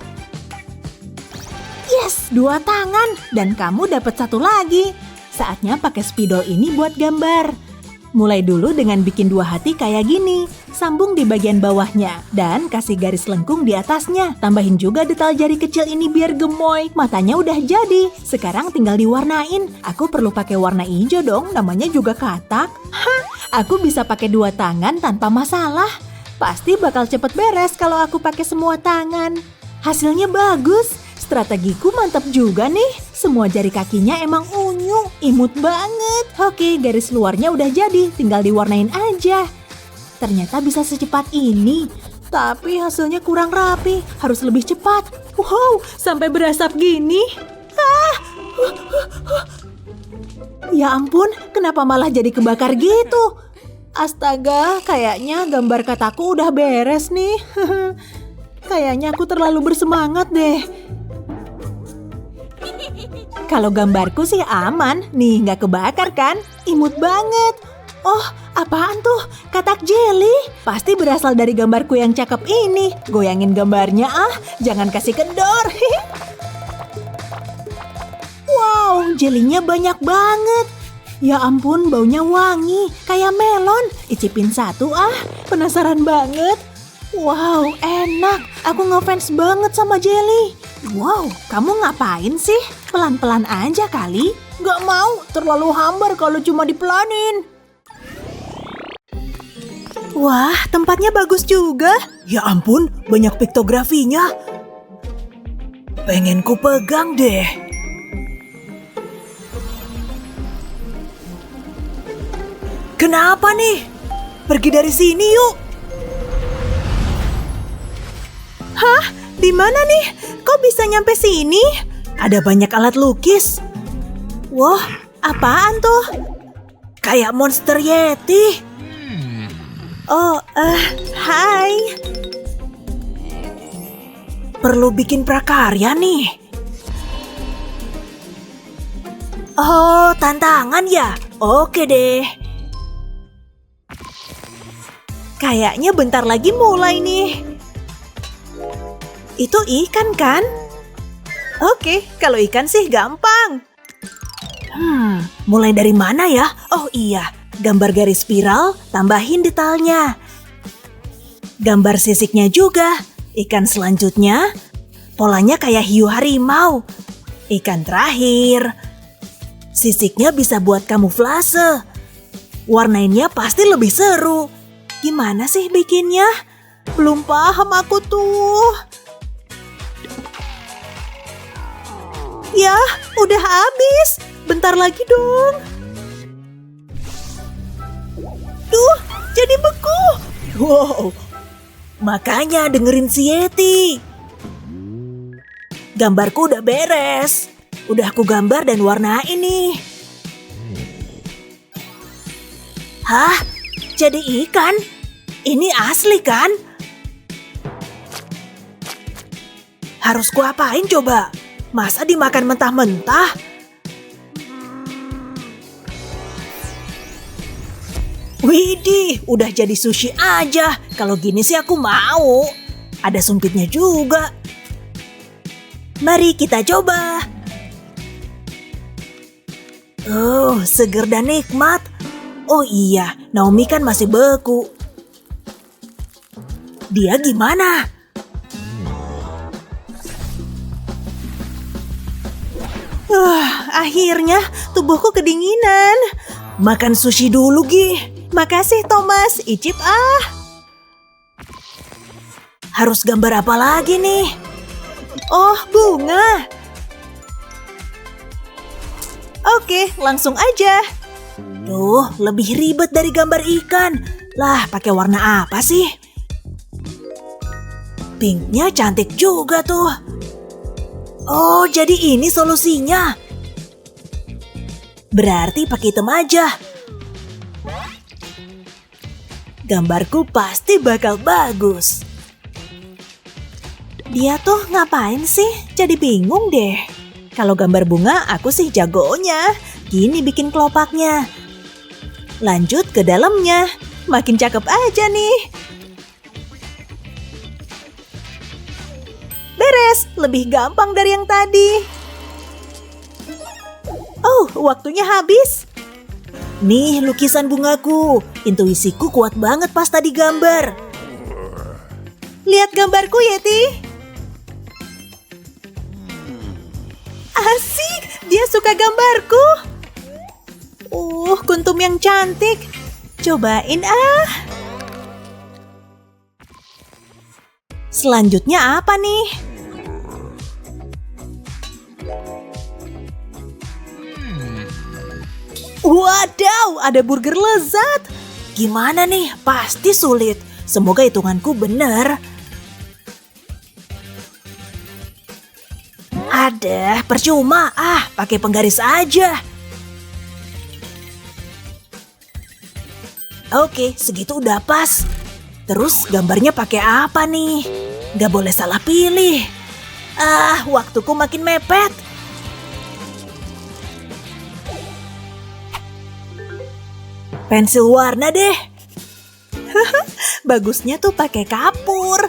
Yes, 2 tangan. Dan kamu dapat 1 lagi. Saatnya pakai spidol ini buat gambar. Mulai dulu dengan bikin 2 hati kayak gini. Sambung di bagian bawahnya. Dan kasih garis lengkung di atasnya. Tambahin juga detail jari kecil ini biar gemoy. Matanya udah jadi. Sekarang tinggal diwarnain. Aku perlu pakai warna hijau dong. Namanya juga katak. Hah, aku bisa pakai 2 tangan tanpa masalah. Pasti bakal cepet beres kalau aku pakai semua tangan. Hasilnya bagus. Strategiku mantap juga nih. Semua jari kakinya emang unyu, imut banget. Oke, garis luarnya udah jadi, tinggal diwarnain aja. Ternyata bisa secepat ini. Tapi hasilnya kurang rapi, harus lebih cepat. Wow, sampai berasap gini. Ya ampun, kenapa malah jadi kebakar gitu? Astaga, kayaknya gambar kataku udah beres nih. Kayaknya aku terlalu bersemangat deh. Kalau gambarku sih aman, nih nggak kebakar kan? Imut banget. Oh, apaan tuh? Katak jelly? Pasti berasal dari gambarku yang cakep ini. Goyangin gambarnya ah, jangan kasih kendor. Wow, jelinya banyak banget. Ya ampun, baunya wangi, kayak melon. Icipin 1 ah, penasaran banget. Wow, enak. Aku ngefans banget sama jelly. Wow, kamu ngapain sih? Pelan-pelan aja kali. Gak mau, terlalu hambar kalau cuma dipelanin. Wah, tempatnya bagus juga. Ya ampun, banyak piktografinya. Pengen ku pegang deh. Kenapa nih? Pergi dari sini yuk. Hah? Di mana nih? Kok bisa nyampe sini? Ada banyak alat lukis. Wah, apaan tuh? Kayak monster Yeti. Oh, hai. Perlu bikin prakarya nih. Oh, tantangan ya? Oke deh. Kayaknya bentar lagi mulai nih. Itu ikan kan? Oke, kalau ikan sih gampang. Mulai dari mana ya? Oh iya, gambar garis spiral, tambahin detailnya. Gambar sisiknya juga. Ikan selanjutnya, polanya kayak hiu harimau. Ikan terakhir. Sisiknya bisa buat kamuflase. Warnainnya pasti lebih seru. Gimana sih bikinnya? Belum paham aku tuh. Ya, udah habis. Bentar lagi dong. Duh, jadi beku. Wow, makanya dengerin si Yeti. Gambarku udah beres. Udah aku gambar dan warnain nih. Hah? Jadi ikan? Ini asli kan? Harus kuapain coba? Masa dimakan mentah-mentah? Widih, udah jadi sushi aja. Kalau gini sih aku mau. Ada sumpitnya juga. Mari kita coba. Oh, seger dan nikmat. Oh iya, Naomi kan masih beku. Dia gimana? Akhirnya tubuhku kedinginan. Makan sushi dulu, Gi. Makasih, Thomas. Icip ah. Harus gambar apa lagi nih? Oh, bunga. Oke, langsung aja. Duh, lebih ribet dari gambar ikan. Lah, pakai warna apa sih? Pinknya cantik juga tuh. Oh, jadi ini solusinya. Berarti pakai hitam aja. Gambarku pasti bakal bagus. Dia tuh ngapain sih? Jadi bingung deh. Kalau gambar bunga, aku sih jagonya. Gini bikin kelopaknya. Lanjut ke dalamnya. Makin cakep aja nih. Beres, lebih gampang dari yang tadi. Oh, waktunya habis. Nih lukisan bungaku. Intuisiku kuat banget pas tadi gambar. Lihat gambarku, Yeti. Asik, dia suka gambarku. Kuntum yang cantik. Cobain ah. Selanjutnya apa nih? Wadaw, ada burger lezat. Gimana nih? Pasti sulit. Semoga hitunganku benar. Ada, percuma. Pakai penggaris aja. Oke, segitu udah pas. Terus gambarnya pakai apa nih? Gak boleh salah pilih. Waktuku makin mepet. Pensil warna deh. Bagusnya tuh pakai kapur.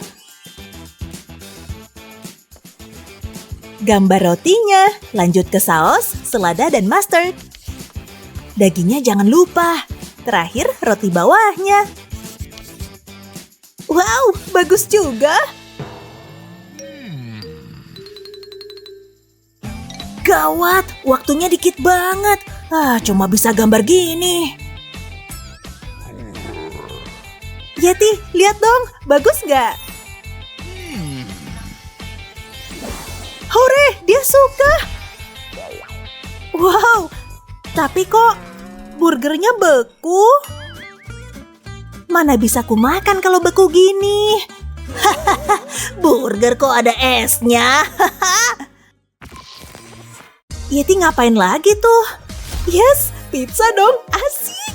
Gambar rotinya, lanjut ke saus, selada dan mustard. Dagingnya jangan lupa. Terakhir roti bawahnya. Wow, bagus juga. Gawat, waktunya dikit banget. Cuma bisa gambar gini. Yeti, lihat dong, bagus nggak? Hore, dia suka. Wow, tapi kok burgernya beku? Mana bisa ku makan kalau beku gini? Burger kok ada esnya? Yeti ngapain lagi tuh? Yes, pizza dong, asik.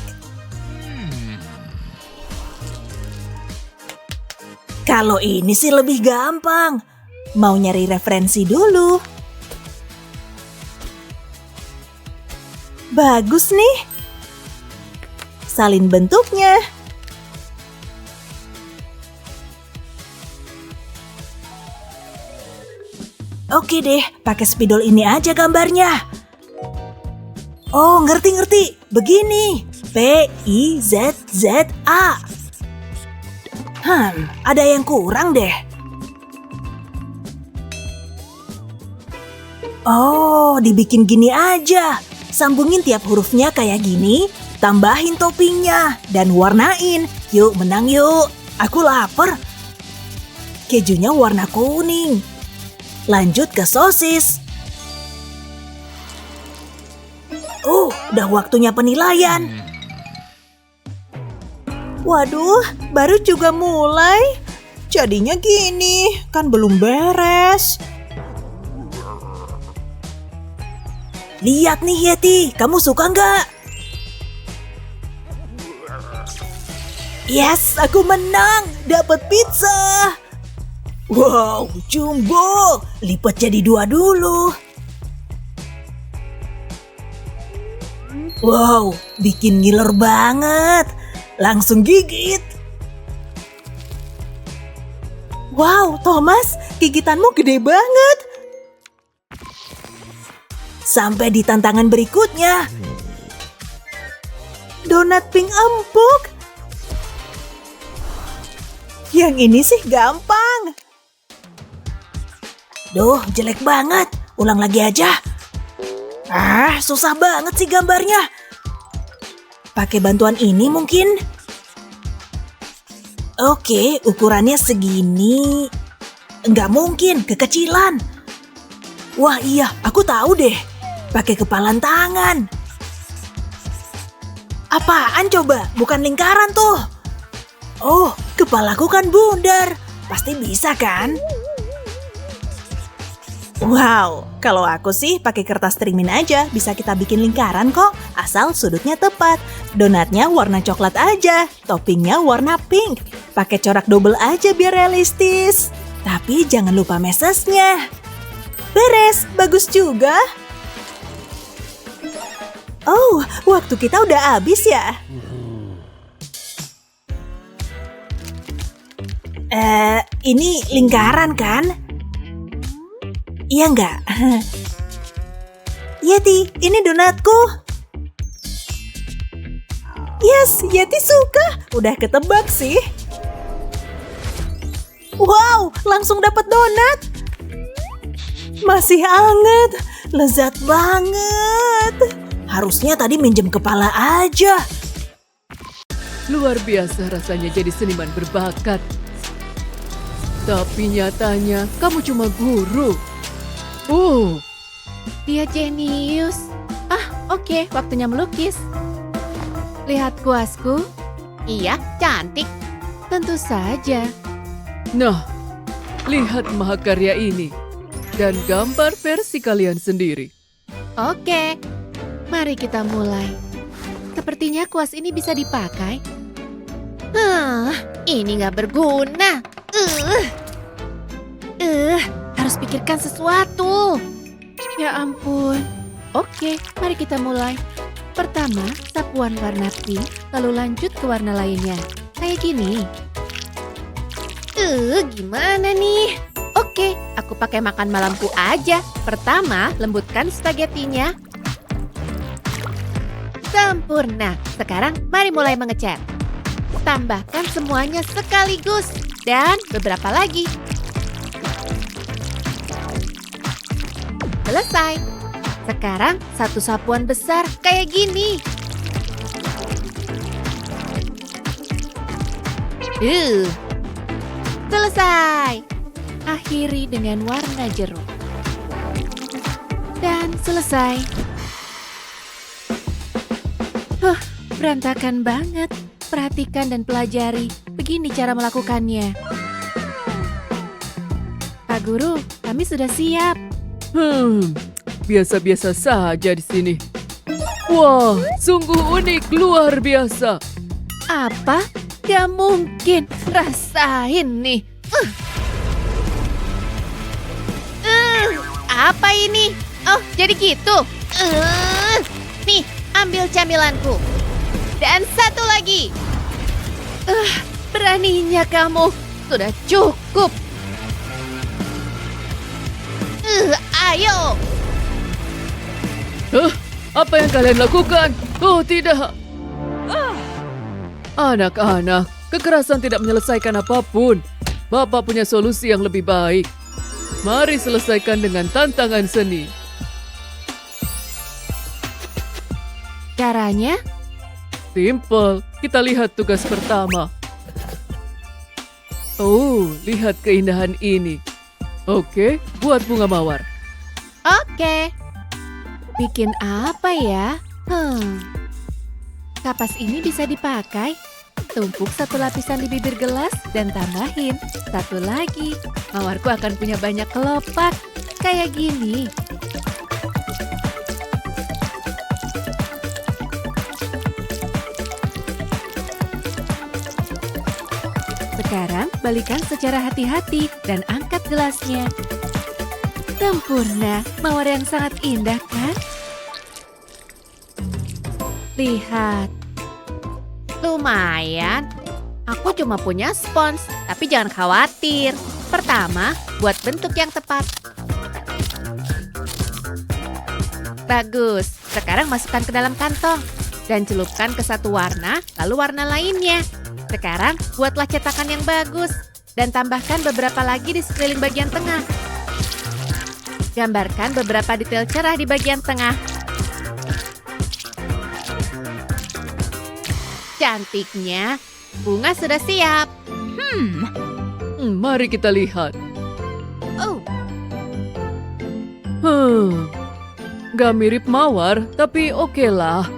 Kalau ini sih lebih gampang. Mau nyari referensi dulu. Bagus nih. Salin bentuknya. Oke deh, pakai spidol ini aja gambarnya. Oh, ngerti. Begini. P-I-Z-Z-A. Ada yang kurang deh. Oh, dibikin gini aja. Sambungin tiap hurufnya kayak gini, tambahin toppingnya, dan warnain. Yuk, menang yuk. Aku lapar. Kejunya warna kuning. Lanjut ke sosis. Udah waktunya penilaian. Waduh, baru juga mulai. Jadinya gini, kan belum beres. Lihat nih Yeti, kamu suka nggak? Yes, aku menang, dapat pizza. Wow, jumbo, lipat jadi 2 dulu. Wow, bikin ngiler banget. Langsung gigit. Wow, Thomas, gigitanmu gede banget. Sampai di tantangan berikutnya. Donat pink empuk. Yang ini sih gampang. Duh, jelek banget. Ulang lagi aja. Susah banget sih gambarnya. Pakai bantuan ini mungkin? Oke, ukurannya segini. Nggak mungkin, kekecilan. Wah iya, aku tahu deh. Pakai kepalan tangan. Apaan coba? Bukan lingkaran tuh. Oh, kepalaku kan bundar. Pasti bisa kan? Wow, kalau aku sih pakai kertas cermin aja bisa kita bikin lingkaran kok, asal sudutnya tepat. Donatnya warna coklat aja, toppingnya warna pink. Pakai corak double aja biar realistis. Tapi jangan lupa mesesnya. Beres, bagus juga. Oh, waktu kita udah habis ya? Ini lingkaran kan? Iya nggak? Yeti, ini donatku. Yes, Yeti suka. Udah ketebak sih. Wow, langsung dapat donat. Masih hangat, lezat banget. Harusnya tadi minjem kepala aja. Luar biasa rasanya jadi seniman berbakat. Tapi nyatanya kamu cuma guru. Oh, Dia jenius. Oke, waktunya melukis. Lihat kuasku. Iya, cantik. Tentu saja. nah, lihat mahakarya ini. Dan gambar versi kalian sendiri. Oke, mari kita mulai. Sepertinya kuas ini bisa dipakai. Ini nggak berguna. Harus pikirkan sesuatu. Ya ampun. Oke, mari kita mulai. Pertama, sapuan warna pink, lalu lanjut ke warna lainnya. Kayak gini. Gimana nih? Oke, aku pakai makan malamku aja. Pertama, lembutkan spagettinya. Sempurna. Sekarang, mari mulai mengecat. Tambahkan semuanya sekaligus. Dan beberapa lagi. Selesai. Sekarang satu sapuan besar kayak gini. Selesai. Akhiri dengan warna jeruk. Dan selesai. Berantakan banget. Perhatikan dan pelajari. Begini cara melakukannya. Pak Guru, kami sudah siap. Biasa-biasa saja di sini. Wah, sungguh unik, luar biasa. Apa? Gak mungkin. Rasain nih. Apa ini? Oh, jadi gitu. Nih, ambil camilanku. Dan satu lagi. Beraninya kamu. Sudah cukup. Ayo. Apa yang kalian lakukan? Oh, tidak. Anak-anak, kekerasan tidak menyelesaikan apapun. Bapak punya solusi yang lebih baik. Mari selesaikan dengan tantangan seni. Caranya? Simple, kita lihat tugas pertama. Oh, lihat keindahan ini. Oke, buat bunga mawar. Oke. Bikin apa ya? Kapas ini bisa dipakai. Tumpuk satu lapisan di bibir gelas dan tambahin satu lagi. Mawarku akan punya banyak kelopak. Kayak gini. Sekarang balikan secara hati-hati dan angkat gelasnya. Sempurna, mawar yang sangat indah kan? Lihat. Lumayan. Aku cuma punya spons, tapi jangan khawatir. Pertama, buat bentuk yang tepat. Bagus. Sekarang masukkan ke dalam kantong. Dan celupkan ke satu warna, lalu warna lainnya. Sekarang, buatlah cetakan yang bagus. Dan tambahkan beberapa lagi di sekeliling bagian tengah. Gambarkan beberapa detail cerah di bagian tengah. Cantiknya, bunga sudah siap. Mari kita lihat. Oh, Gak mirip mawar, tapi oke lah.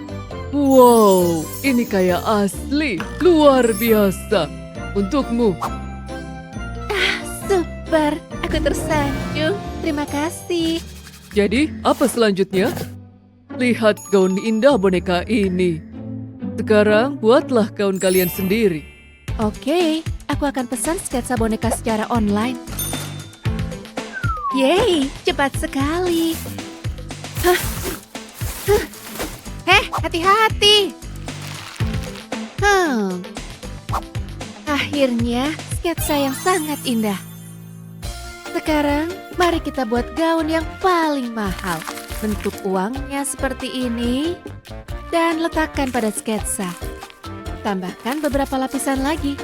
Wow, ini kayak asli. Luar biasa. Untukmu. Super, aku tersanjung. Terima kasih. Jadi, apa selanjutnya? Lihat gaun indah boneka ini. Sekarang, buatlah gaun kalian sendiri. Oke, aku akan pesan sketsa boneka secara online. Yeay, cepat sekali. Hah? Hati-hati. Akhirnya, sketsa yang sangat indah. Sekarang, mari kita buat gaun yang paling mahal. Bentuk uangnya seperti ini. Dan letakkan pada sketsa. Tambahkan beberapa lapisan lagi.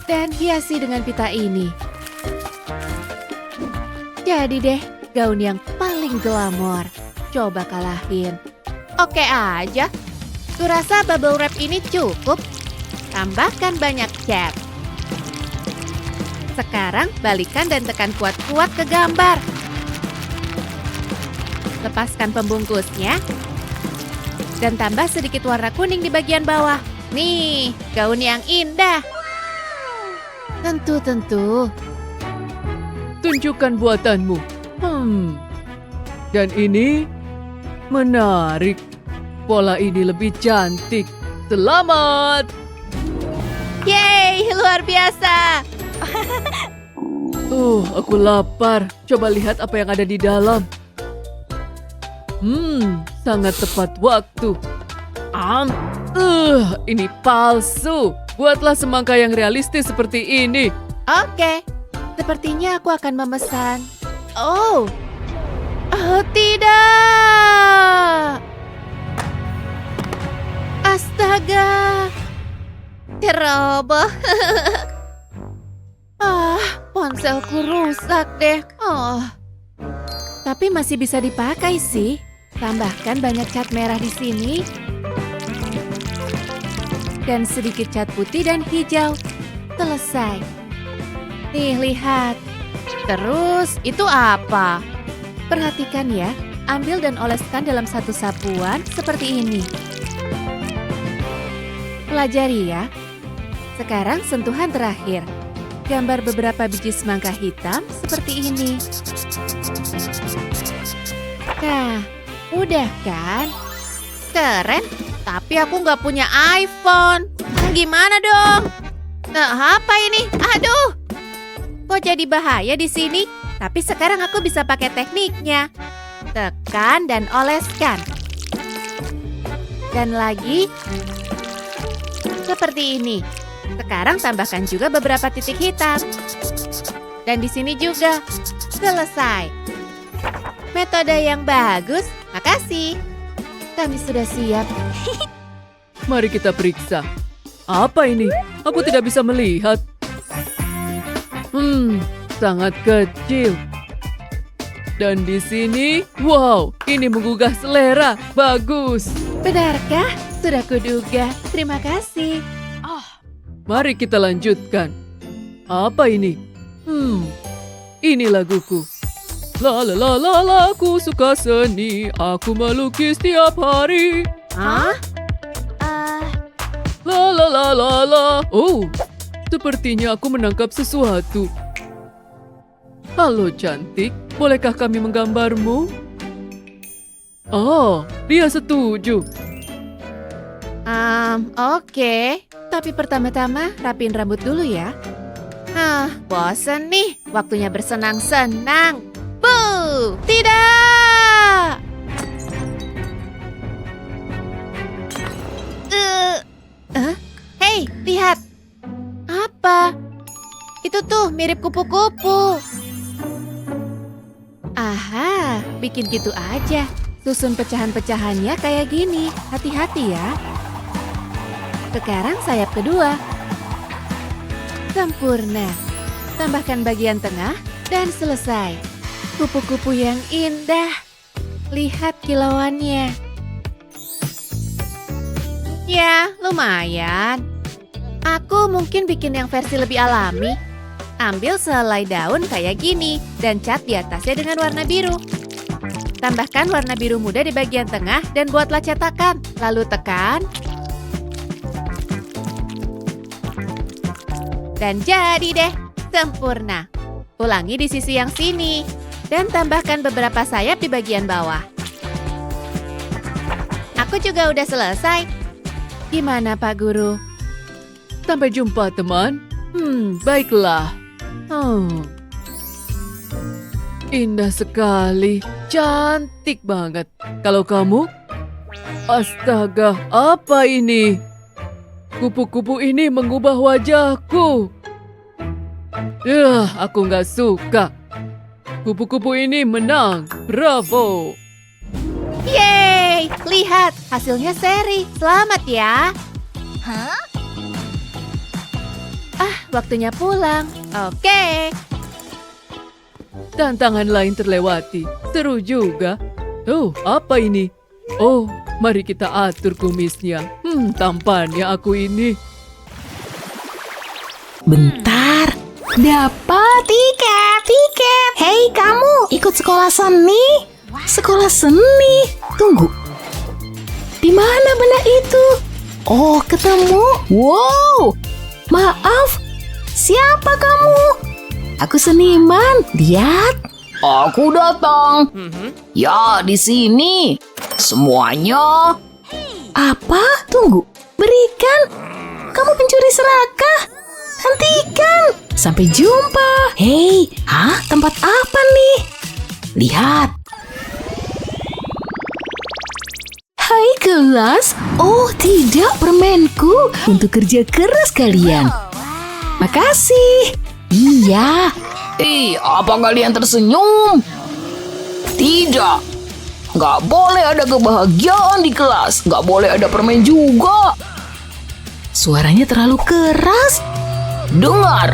Dan hiasi dengan pita ini. Jadi deh, gaun yang paling glamor. Coba kalahin. Oke aja. Kurasa bubble wrap ini cukup. Tambahkan banyak cat. Sekarang balikan dan tekan kuat-kuat ke gambar. Lepaskan pembungkusnya. Dan tambah sedikit warna kuning di bagian bawah. Nih, gaun yang indah. Tentu. Tunjukkan buatanmu. Dan ini menarik. Pola ini lebih cantik. Selamat! Yeay, luar biasa. Aku lapar. Coba lihat apa yang ada di dalam. Sangat tepat waktu. Ini palsu. Buatlah semangka yang realistis seperti ini. Oke, sepertinya aku akan memesan. Oh, tidak. Astaga. Ceroboh. Ponselku rusak deh. Tapi masih bisa dipakai sih. Tambahkan banyak cat merah di sini. Dan sedikit cat putih dan hijau. Selesai. Nih, lihat. Terus, itu apa? Perhatikan ya. Ambil dan oleskan dalam satu sapuan seperti ini. Pelajari ya. Sekarang sentuhan terakhir. Gambar beberapa biji semangka hitam seperti ini. Nah, udah kan? Keren, tapi aku nggak punya iPhone. Gimana dong? Nah, apa ini? Aduh, kok jadi bahaya di sini? Tapi sekarang aku bisa pakai tekniknya. Tekan dan oleskan. Dan lagi, seperti ini. Sekarang tambahkan juga beberapa titik hitam. Dan di sini juga. Selesai. Metode yang bagus. Makasih. Kami sudah siap. Mari kita periksa. Apa ini? Aku tidak bisa melihat. Sangat kecil. Dan di sini, wow, ini menggugah selera. Bagus. Benarkah? Sudah kuduga. Terima kasih. Mari kita lanjutkan. Apa ini? Ini laguku. La la la la la, aku suka seni. Aku melukis tiap hari. Hah? La la la la la. Oh, sepertinya aku menangkap sesuatu. Halo cantik, bolehkah kami menggambarmu? Oh, dia setuju. Oke. Tapi pertama-tama rapiin rambut dulu ya. Bosen nih. Waktunya bersenang-senang. Buh! Tidak! Hei, lihat. Apa? Itu tuh mirip kupu-kupu. Aha, bikin gitu aja. Susun pecahan-pecahannya kayak gini. Hati-hati ya. Sekarang sayap kedua. Sempurna. Tambahkan bagian tengah dan selesai. Kupu-kupu yang indah. Lihat kilauannya. Ya, lumayan. Aku mungkin bikin yang versi lebih alami. Ambil sehelai daun kayak gini dan cat di atasnya dengan warna biru. Tambahkan warna biru muda di bagian tengah dan buatlah cetakan. Lalu tekan. Dan jadi deh, sempurna. Ulangi di sisi yang sini. Dan tambahkan beberapa sayap di bagian bawah. Aku juga udah selesai. Gimana, Pak Guru? Sampai jumpa, teman. Baiklah. Indah sekali. Cantik banget. Kalau kamu? Astaga, apa ini? Kupu-kupu ini mengubah wajahku. Aku nggak suka. Kupu-kupu ini menang. Bravo. Yeay, lihat hasilnya seri. Selamat ya. Waktunya pulang. Oke. Tantangan lain terlewati. Seru juga. Oh, apa ini? Oh, mari kita atur kumisnya. Tampannya aku ini. Bentar, dapat tiket. Hei kamu, ikut sekolah seni? Sekolah seni? Tunggu, di mana benda itu? Oh, ketemu. Wow, maaf, siapa kamu? Aku seniman, lihat. Aku datang. Ya, di sini. Semuanya. Apa? Tunggu, berikan. Kamu pencuri serakah. Hentikan. Sampai jumpa. Hei, tempat apa nih? Lihat. Hai kelas. Oh tidak, permenku. Untuk kerja keras kalian. Makasih. Iya. Apa kalian tersenyum? Tidak. Nggak boleh ada kebahagiaan di kelas. Nggak boleh ada permen juga. Suaranya terlalu keras. Dengar.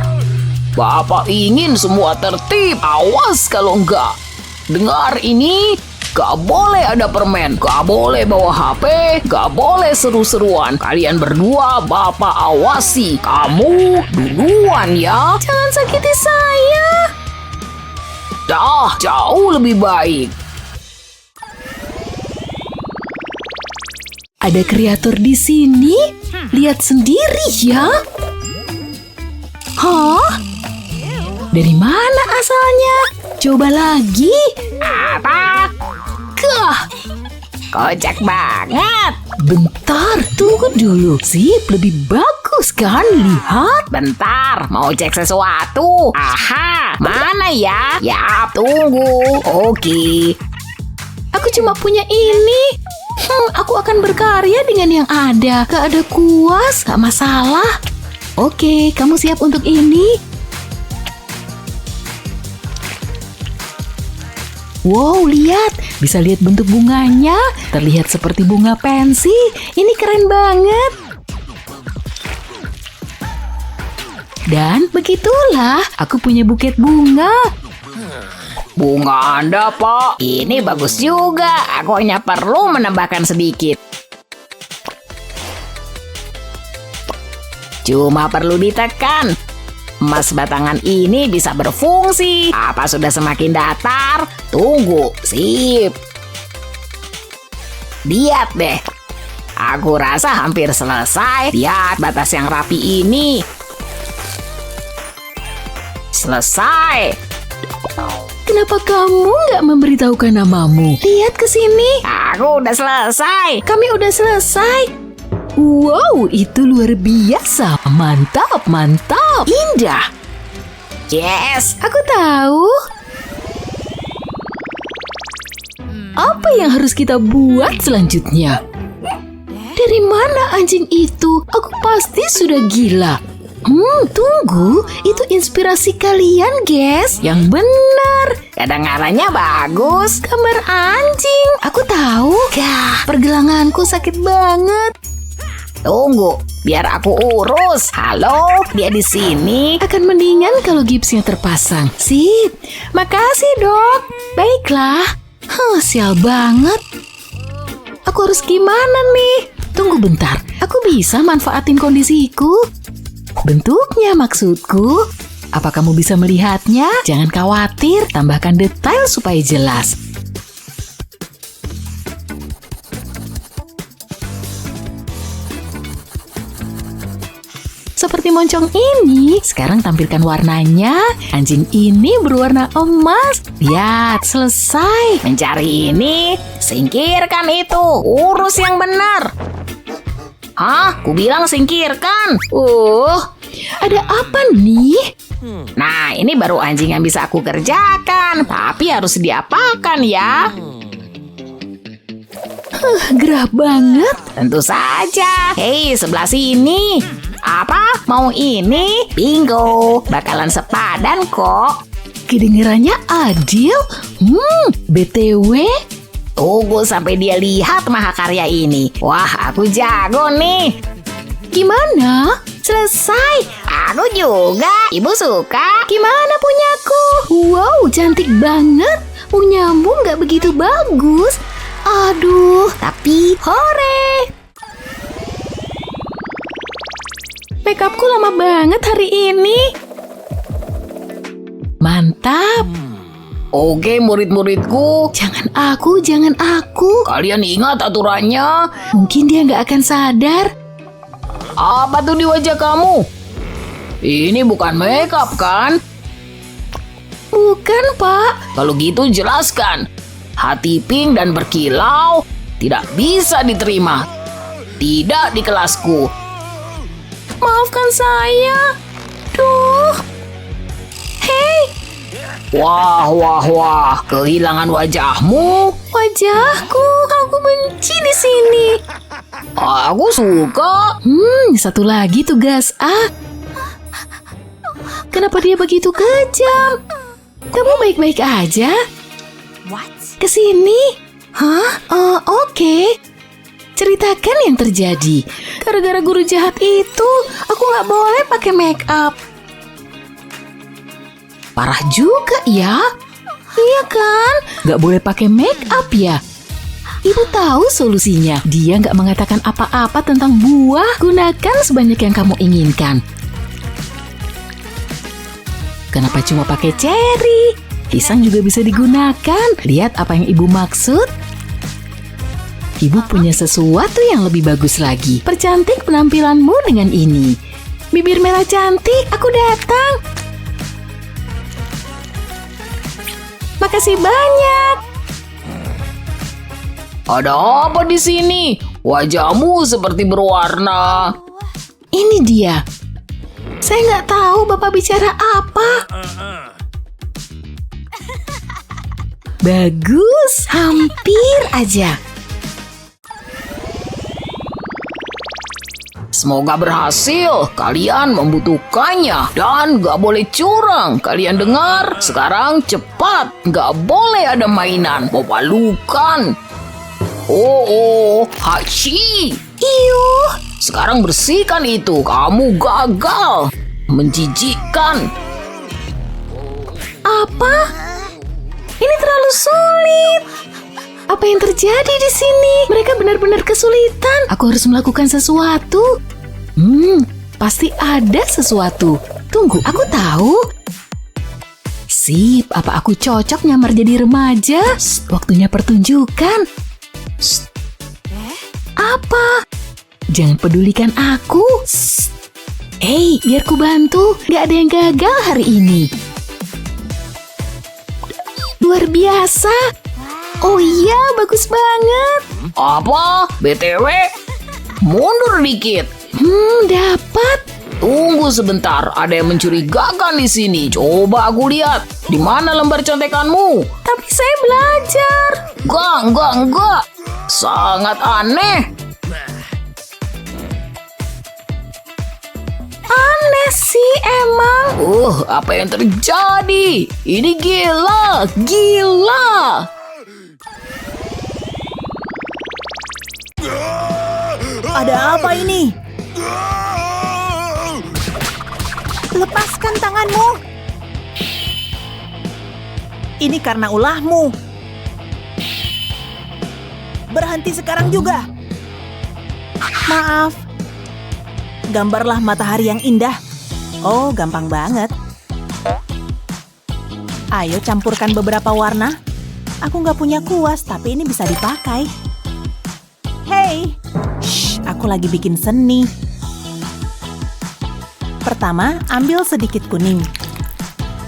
Bapak ingin semua tertib. Awas kalau enggak. Dengar ini. Nggak boleh ada permen. Nggak boleh bawa HP. Nggak boleh seru-seruan. Kalian berdua Bapak awasi. Kamu duluan ya. Jangan sakiti saya. Jauh lebih baik. Ada kreator di sini? Lihat sendiri ya. Hah? Dari mana asalnya? Coba lagi. Apa? Kocak banget. Bentar, tunggu dulu. Sip, lebih bagus kan? Lihat. Bentar, mau cek sesuatu. Aha, mana ya? Ya, tunggu. Oke. Aku cuma punya ini. Aku akan berkarya dengan yang ada. Gak ada kuas, gak masalah. Oke, kamu siap untuk ini? Wow, lihat. Bisa lihat bentuk bunganya. Terlihat seperti bunga pensi. Ini keren banget. Dan begitulah, aku punya buket bunga. Bunga Anda, Pak. Ini bagus juga. Aku hanya perlu menambahkan sedikit. Cuma perlu ditekan. Emas batangan ini bisa berfungsi. Apa sudah semakin datar? Tunggu, sip. Lihat deh. Aku rasa hampir selesai. Lihat batas yang rapi ini. Selesai. Kenapa kamu nggak memberitahukan namamu? Lihat ke sini. Aku udah selesai. Kami udah selesai. Wow, itu luar biasa. Mantap, mantap. Indah. Yes, aku tahu. Apa yang harus kita buat selanjutnya? Dari mana anjing itu? Aku pasti sudah gila. Tunggu. Itu inspirasi kalian, guys. Yang benar. Kedengarannya bagus. Gambar anjing. Aku tahu. Pergelanganku sakit banget. Tunggu, biar aku urus. Halo, dia di sini. Akan mendingan kalau gipsnya terpasang. Sip, makasih dok. Baiklah. Sial banget. Aku harus gimana nih? Tunggu bentar, aku bisa manfaatin kondisiku. Bentuknya maksudku. Apa kamu bisa melihatnya? Jangan khawatir, tambahkan detail supaya jelas. seperti moncong ini. Sekarang tampilkan warnanya. Anjing ini berwarna emas. Lihat, selesai. Mencari ini, singkirkan itu. Urus yang benar. Hah? Kubilang singkirkan. Ada apa nih? Nah, ini baru anjing yang bisa aku kerjakan. Tapi harus diapakan ya? Gerah banget. Tentu saja. Hei, sebelah sini. Apa? Mau ini? Bingo. Bakalan sepadan kok. Kedengerannya adil. BTW. Tunggu sampai dia lihat mahakarya ini. Wah, aku jago nih. Gimana? Selesai. Aku juga. Ibu suka? Gimana punyaku? Wow, cantik banget. Punyamu nggak begitu bagus. Aduh, tapi hore. Makeupku lama banget hari ini. Mantap. Oke, murid-muridku. Jangan aku. Kalian ingat aturannya? Mungkin dia nggak akan sadar. Apa tuh di wajah kamu? Ini bukan makeup kan? Bukan, Pak. Kalau gitu jelaskan. Hati pink dan berkilau tidak bisa diterima. Tidak di kelasku. Maafkan saya. Duh. Hei. Wah. Kehilangan wajahmu. Wajahku. Aku benci di sini. Aku suka. Satu lagi tugas A. Kenapa dia begitu kejam? Kamu baik-baik aja? Kesini? Hah? Oke. Ceritakan yang terjadi. Gara-gara guru jahat itu, aku nggak boleh pakai make up. Parah juga ya. Iya kan? Nggak boleh pakai make up ya. Ibu tahu solusinya. Dia nggak mengatakan apa-apa tentang buah. Gunakan sebanyak yang kamu inginkan. Kenapa cuma pakai cherry? Pisang juga bisa digunakan. Lihat apa yang ibu maksud. Ibu punya sesuatu yang lebih bagus lagi. Percantik penampilanmu dengan ini. Bibir merah cantik, aku datang. Makasih banyak. Ada apa di sini? Wajahmu seperti berwarna. Ini dia. Saya nggak tahu Bapak bicara apa. Bagus, hampir aja. Semoga berhasil. Kalian membutuhkannya. Dan gak boleh curang. Kalian dengar? Sekarang cepat. Gak boleh ada mainan. Memalukan. Hachi. Iuh. Sekarang bersihkan itu. Kamu gagal. Menjijikkan. Apa? Ini terlalu sulit. Apa yang terjadi di sini? Mereka benar-benar kesulitan. Aku harus melakukan sesuatu. Pasti ada sesuatu. Tunggu, aku tahu. Sip, apa aku cocok nyamar jadi remaja? Waktunya pertunjukan. Apa? Jangan pedulikan aku. Hei, biar ku bantu. Gak ada yang gagal hari ini. Luar biasa. Oh iya, bagus banget. Apa? BTW? Mundur dikit. Dapat. Tunggu sebentar, ada yang mencurigakan di sini. Coba aku lihat. Di mana lembar contekanmu? Tapi saya belajar. Enggak. Sangat aneh. Aneh sih emang. Apa yang terjadi? Ini gila. Ada apa ini? Lepaskan tanganmu. Ini karena ulahmu. Berhenti sekarang juga. Maaf. Gambarlah matahari yang indah. Oh, gampang banget. Ayo campurkan beberapa warna. Aku nggak punya kuas, tapi ini bisa dipakai. Hei, aku lagi bikin seni. Pertama, ambil sedikit kuning.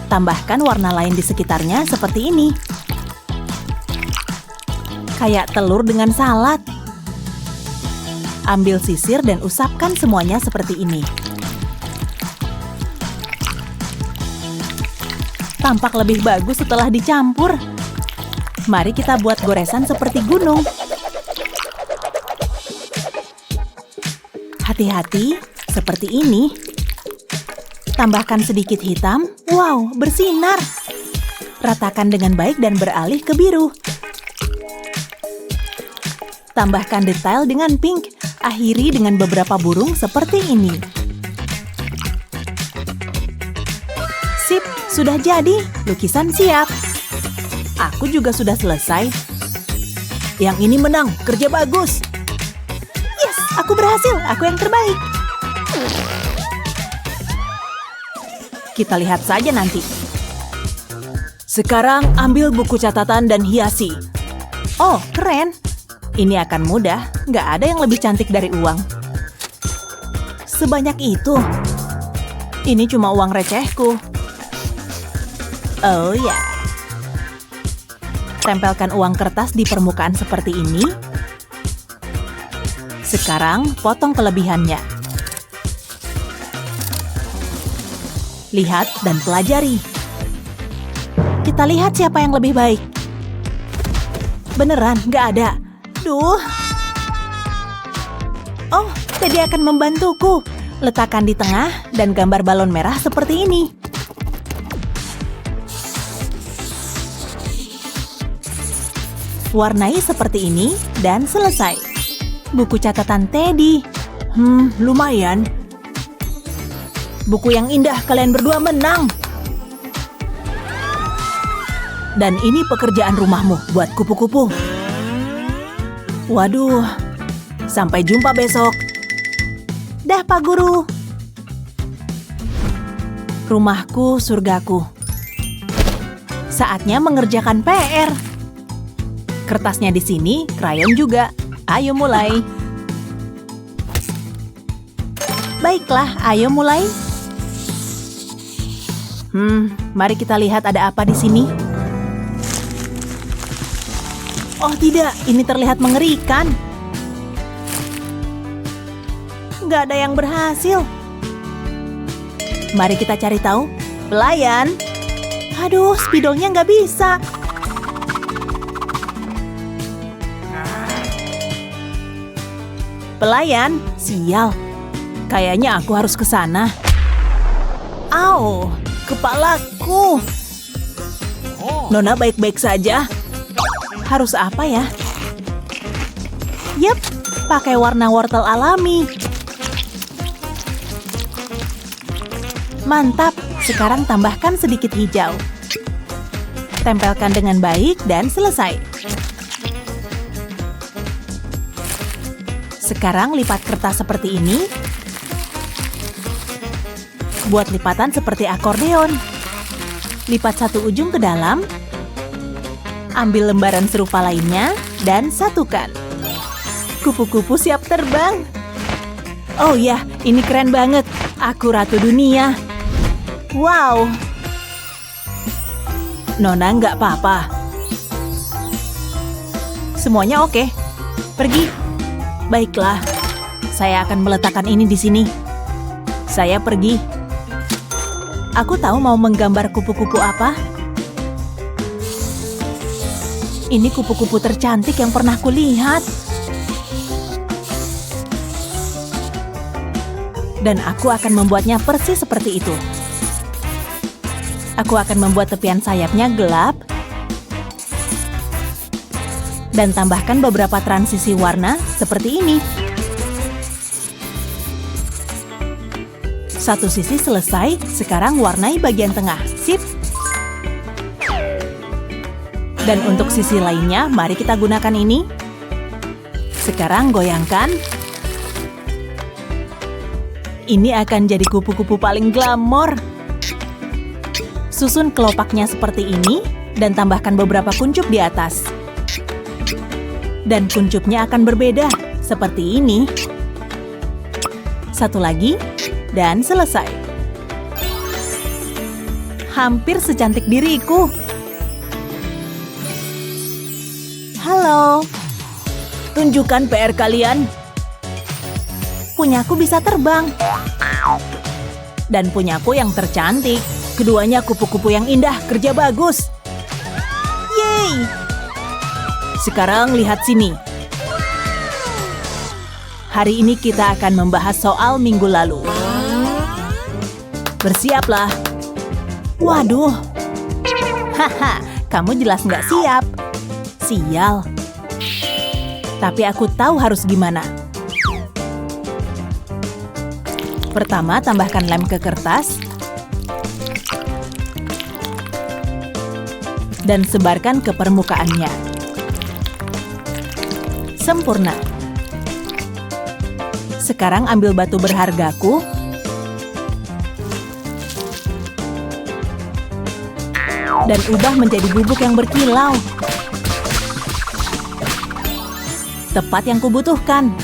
Tambahkan warna lain di sekitarnya seperti ini. Kayak telur dengan salad. Ambil sisir dan usapkan semuanya seperti ini. Tampak lebih bagus setelah dicampur. Mari kita buat goresan seperti gunung. Hati-hati, seperti ini. Tambahkan sedikit hitam. Wow, bersinar. Ratakan dengan baik dan beralih ke biru. Tambahkan detail dengan pink. Akhiri dengan beberapa burung seperti ini. Sip, sudah jadi. Lukisan siap. Aku juga sudah selesai. Yang ini menang, kerja bagus. Yes, aku berhasil. Aku yang terbaik. Kita lihat saja nanti. Sekarang ambil buku catatan dan hiasi. Oh, keren. Ini akan mudah. Nggak ada yang lebih cantik dari uang. Sebanyak itu. Ini cuma uang recehku. Oh ya. Tempelkan uang kertas di permukaan seperti ini. Sekarang potong kelebihannya. Lihat dan pelajari. Kita lihat siapa yang lebih baik. Beneran, nggak ada. Duh. Oh, Teddy akan membantuku. Letakkan di tengah dan gambar balon merah seperti ini. Warnai seperti ini dan selesai. Buku catatan Teddy. Lumayan. Buku yang indah, kalian berdua menang. Dan ini pekerjaan rumahmu buat kupu-kupu. Waduh, sampai jumpa besok. Dah, Pak Guru. Rumahku, surgaku. Saatnya mengerjakan PR. Kertasnya di sini, krayon juga. Ayo mulai. Baiklah, ayo mulai. Mari kita lihat ada apa di sini. Oh tidak, ini terlihat mengerikan. Nggak ada yang berhasil. Mari kita cari tahu. Pelayan. Aduh, spidolnya nggak bisa. Pelayan, sial. Kayaknya aku harus ke sana. Au, kepalaku. Nona baik-baik saja. Harus apa ya? Yep, pakai warna wortel alami. Mantap, sekarang tambahkan sedikit hijau. Tempelkan dengan baik dan selesai. Sekarang lipat kertas seperti ini. Buat lipatan seperti akordeon. Lipat satu ujung ke dalam. Ambil lembaran serupa lainnya dan satukan. Kupu-kupu siap terbang. Oh ya, ini keren banget. Aku ratu dunia. Wow. Nona nggak apa-apa. Semuanya oke. Pergi. Baiklah, saya akan meletakkan ini di sini. Saya pergi. Aku tahu mau menggambar kupu-kupu apa. Ini kupu-kupu tercantik yang pernah kulihat. Dan aku akan membuatnya persis seperti itu. Aku akan membuat tepian sayapnya gelap. Dan tambahkan beberapa transisi warna seperti ini. Satu sisi selesai, sekarang warnai bagian tengah. Sip. Dan untuk sisi lainnya, mari kita gunakan ini. Sekarang goyangkan. Ini akan jadi kupu-kupu paling glamor. Susun kelopaknya seperti ini, dan tambahkan beberapa kuncup di atas. Dan kuncupnya akan berbeda, seperti ini. Satu lagi, dan selesai. hampir secantik diriku. Halo, tunjukkan PR kalian. Punyaku bisa terbang. Dan punyaku yang tercantik. Keduanya kupu-kupu yang indah, kerja bagus. Yeay! Sekarang lihat sini. Hari ini kita akan membahas soal minggu lalu. Bersiaplah. Waduh. Haha, kamu jelas nggak siap. Sial. Tapi aku tahu harus gimana. Pertama, tambahkan lem ke kertas. Dan sebarkan ke permukaannya. Sempurna. Sekarang ambil batu berhargaku. Dan ubah menjadi bubuk yang berkilau. Tepat yang kubutuhkan.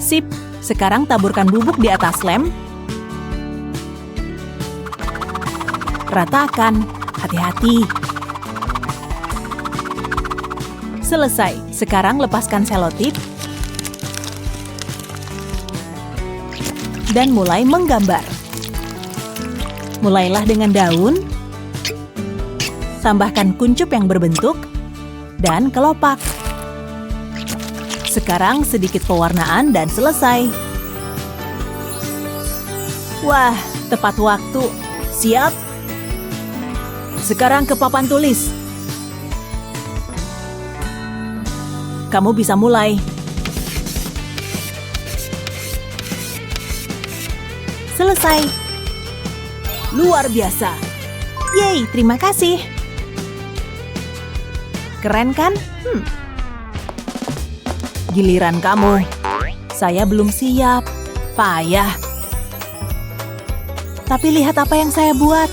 Sip, sekarang taburkan bubuk di atas lem. Ratakan, hati-hati. Selesai, sekarang lepaskan selotip. Dan mulai menggambar. Mulailah dengan daun. Tambahkan kuncup yang berbentuk. Dan kelopak. Sekarang sedikit pewarnaan dan selesai. Wah, tepat waktu. Siap? Sekarang ke papan tulis. Kamu bisa mulai. Selesai. Luar biasa. Yeay, terima kasih. Keren kan? Giliran kamu. Saya belum siap. Payah. Tapi lihat apa yang saya buat.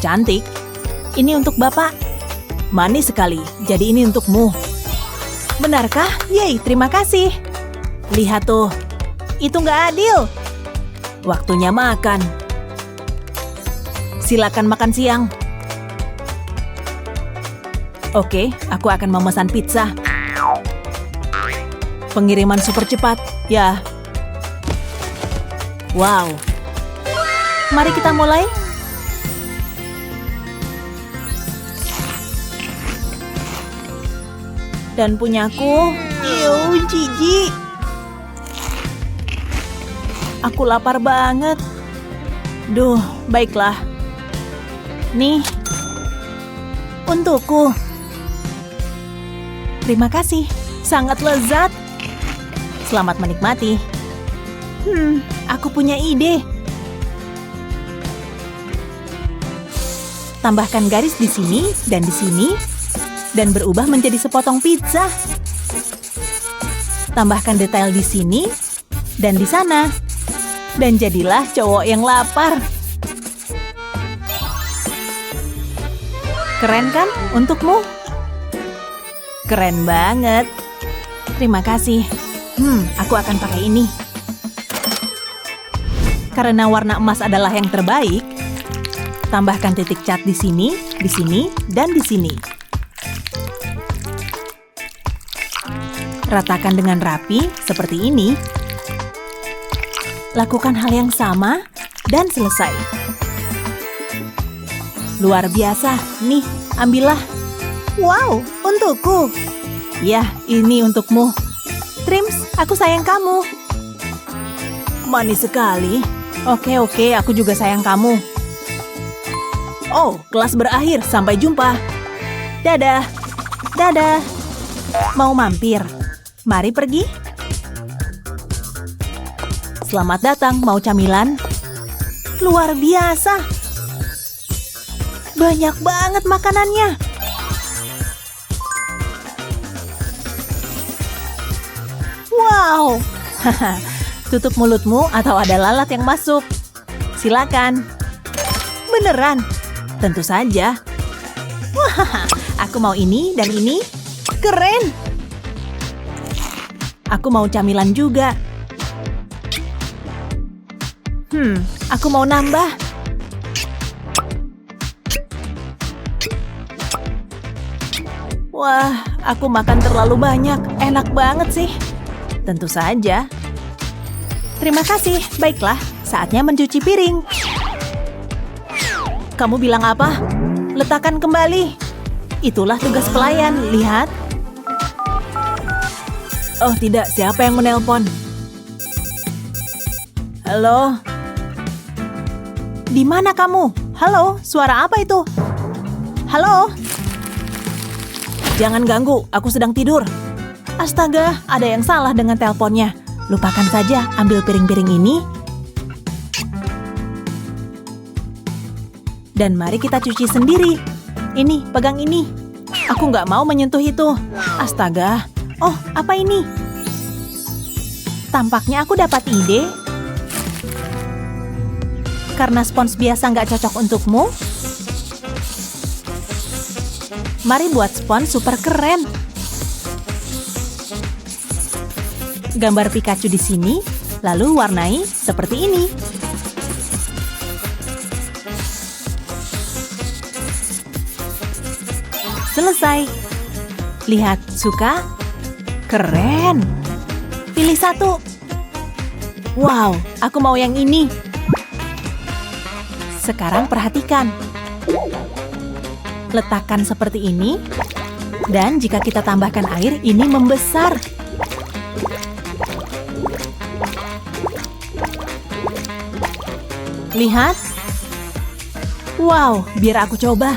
Cantik. Ini untuk Bapak. Manis sekali. Jadi ini untukmu. Benarkah? Yeay, terima kasih. Lihat tuh. Itu nggak adil. Waktunya makan. Silakan makan siang. Oke, aku akan memesan pizza. Pengiriman super cepat, ya. Wow. Mari kita mulai. Dan punyaku, jijik. Aku lapar banget. Duh, baiklah. Nih, untukku. Terima kasih, sangat lezat. Selamat menikmati. Aku punya ide. Tambahkan garis di sini dan di sini, dan berubah menjadi sepotong pizza. Tambahkan detail di sini dan di sana, dan jadilah cowok yang lapar. Keren kan untukmu? Keren banget. Terima kasih. Aku akan pakai ini. Karena warna emas adalah yang terbaik, tambahkan titik cat di sini, dan di sini. Ratakan dengan rapi, seperti ini. Lakukan hal yang sama, dan selesai. Luar biasa. Nih, ambillah. Wow, untukku. Ya, ini untukmu. Trims, aku sayang kamu. Manis sekali. Oke, aku juga sayang kamu. Oh, kelas berakhir. Sampai jumpa. Dadah. Dadah. Mau mampir? Mari pergi. Selamat datang, mau camilan? Luar biasa. Banyak banget makanannya. Wow. Tutup mulutmu atau ada lalat yang masuk. Silakan. Beneran? Tentu saja. Wah, aku mau ini dan ini. Keren. Aku mau camilan juga. Aku mau nambah. Wah, aku makan terlalu banyak. Enak banget sih. Tentu saja. Terima kasih. Baiklah, saatnya mencuci piring. Kamu bilang apa? Letakkan kembali. Itulah tugas pelayan, lihat. Oh tidak, siapa yang menelpon? Halo? Di mana kamu? Halo, suara apa itu? Halo? Jangan ganggu, aku sedang tidur. Astaga, ada yang salah dengan teleponnya. Lupakan saja, ambil piring-piring ini. Dan mari kita cuci sendiri. Ini, pegang ini. Aku nggak mau menyentuh itu. Astaga. Oh, apa ini? Tampaknya aku dapat ide. Karena spons biasa nggak cocok untukmu, mari buat spons super keren. Gambar Pikachu di sini, lalu warnai seperti ini. Selesai. Lihat, suka? Keren. Pilih satu. Wow, aku mau yang ini. Sekarang perhatikan. Letakkan seperti ini. Dan jika kita tambahkan air, ini membesar. Lihat. Wow, biar aku coba.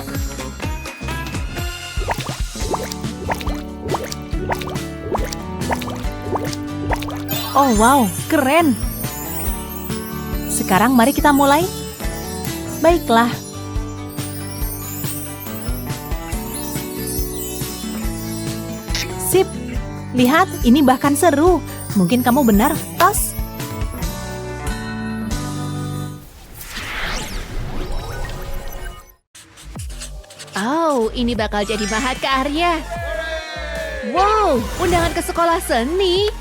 Oh wow, keren. Sekarang mari kita mulai. Baiklah. Sip. Lihat, ini bahkan seru. Mungkin kamu benar, tos. Oh, ini bakal jadi mahakarya. Wow, undangan ke sekolah seni.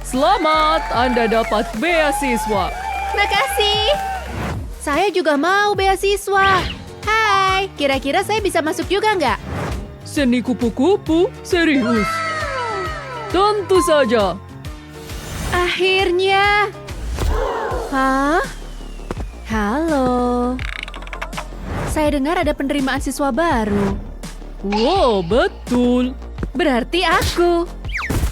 Selamat, Anda dapat beasiswa. Makasih. Saya juga mau beasiswa. Hai, kira-kira saya bisa masuk juga nggak? Seni kupu-kupu, serius. Tentu saja. Akhirnya. Hah? Halo. Saya dengar ada penerimaan siswa baru. Wow, betul. Berarti aku.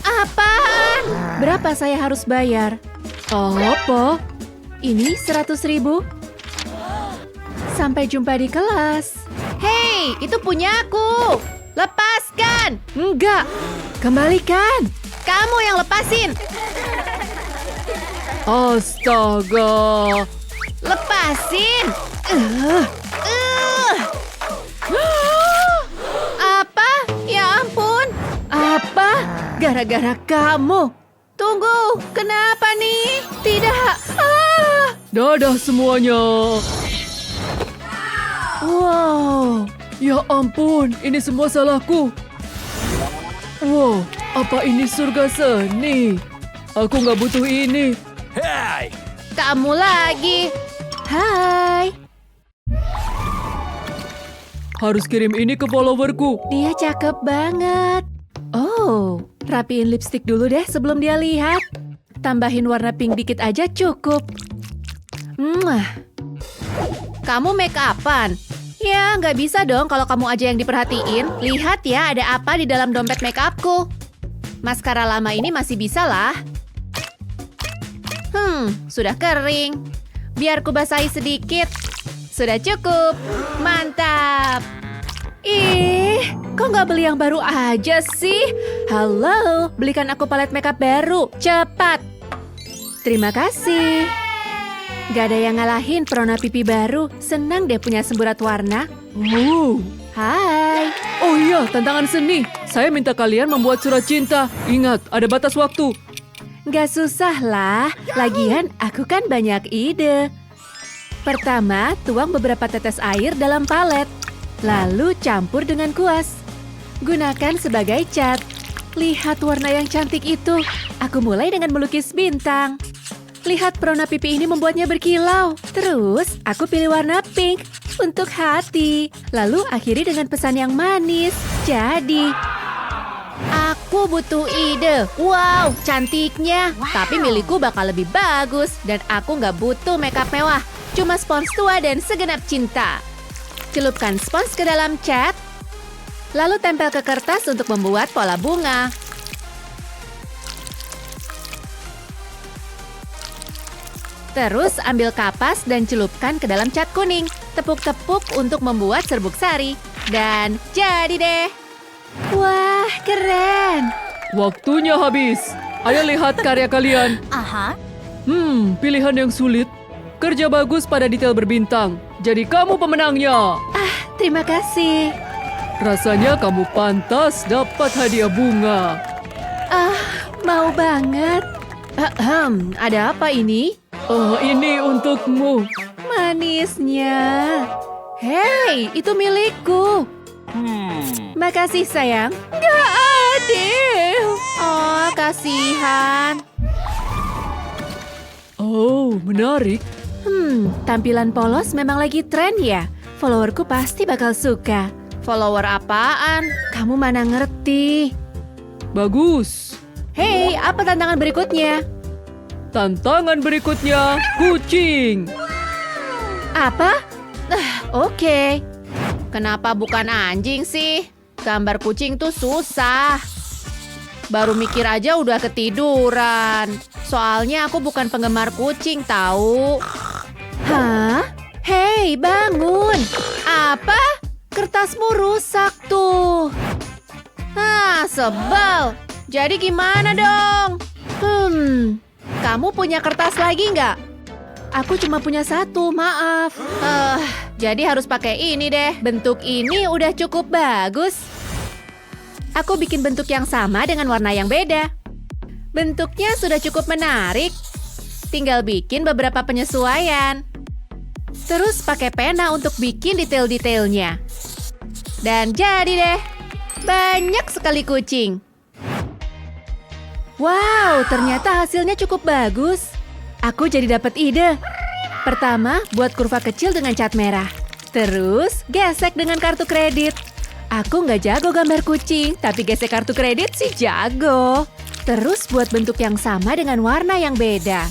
Apaan? Berapa saya harus bayar? Apa? Ini 100.000. Sampai jumpa di kelas. Hei, itu punyaku. Lepaskan. Enggak. Kembalikan. Kamu yang lepasin. Astaga. Lepasin. Apa? Ya ampun. Apa? Gara-gara kamu. Tunggu, kenapa nih? Tidak. Dadah semuanya. Wow. Ya ampun, ini semua salahku. Wow, apa ini surga seni? Aku nggak butuh ini. Kamu lagi. Hai. Harus kirim ini ke followerku. Dia cakep banget. Oh, rapiin lipstik dulu deh sebelum dia lihat. Tambahin warna pink dikit aja cukup. Kamu make upan? Ya, nggak bisa dong kalau kamu aja yang diperhatiin. Lihat ya, ada apa di dalam dompet make upku. Maskara lama ini masih bisa lah. Sudah kering. Biar ku basahi sedikit. Sudah cukup. Mantap. Ih, kok nggak beli yang baru aja sih? Halo, belikan aku palet makeup baru. Cepat. Terima kasih. Gak ada yang ngalahin Prona pipi baru. Senang deh punya semburat warna. Hai. Oh iya, tantangan seni. Saya minta kalian membuat surat cinta. Ingat, ada batas waktu. Gak susah lah. Lagian aku kan banyak ide. Pertama, tuang beberapa tetes air dalam palet. Lalu campur dengan kuas. Gunakan sebagai cat. Lihat warna yang cantik itu. Aku mulai dengan melukis bintang. Lihat Prona pipi ini membuatnya berkilau. Terus, aku pilih warna pink untuk hati. Lalu akhiri dengan pesan yang manis. Jadi, Aku butuh ide. Wow, cantiknya. Tapi milikku bakal lebih bagus. Dan aku nggak butuh makeup mewah. Cuma spons tua dan segenap cinta. Celupkan spons ke dalam cat. Lalu tempel ke kertas untuk membuat pola bunga. Terus ambil kapas dan celupkan ke dalam cat kuning. Tepuk-tepuk untuk membuat serbuk sari. Dan jadi deh. Wah, keren. Waktunya habis. Ayo lihat karya kalian. Pilihan yang sulit. Kerja bagus pada detail berbintang. Jadi kamu pemenangnya. Terima kasih. Rasanya kamu pantas dapat hadiah bunga. Mau banget. Ada apa ini? Oh, ini untukmu. Manisnya. Hei, itu milikku. Makasih sayang. Gak adil. Oh, kasihan. Oh, menarik. Tampilan polos memang lagi tren ya. Followerku pasti bakal suka. Follower apaan? Kamu mana ngerti? Bagus. Hei, apa tantangan berikutnya? Tantangan berikutnya, kucing. Apa? Oke. Kenapa bukan anjing sih? Gambar kucing tuh susah. Baru mikir aja udah ketiduran. Soalnya aku bukan penggemar kucing tahu. Hah? Hei, bangun. Apa? Kertasmu rusak tuh. Sebel. Jadi gimana dong? Kamu punya kertas lagi nggak? Aku cuma punya satu, maaf. Jadi harus pakai ini deh. Bentuk ini udah cukup bagus. Aku bikin bentuk yang sama dengan warna yang beda. Bentuknya sudah cukup menarik. Tinggal bikin beberapa penyesuaian. Terus pakai pena untuk bikin detail-detailnya. Dan jadi deh. Banyak sekali kucing. Wow, ternyata hasilnya cukup bagus. Aku jadi dapat ide. Pertama, buat kurva kecil dengan cat merah. Terus, gesek dengan kartu kredit. Aku nggak jago gambar kucing, tapi gesek kartu kredit sih jago. Terus buat bentuk yang sama dengan warna yang beda.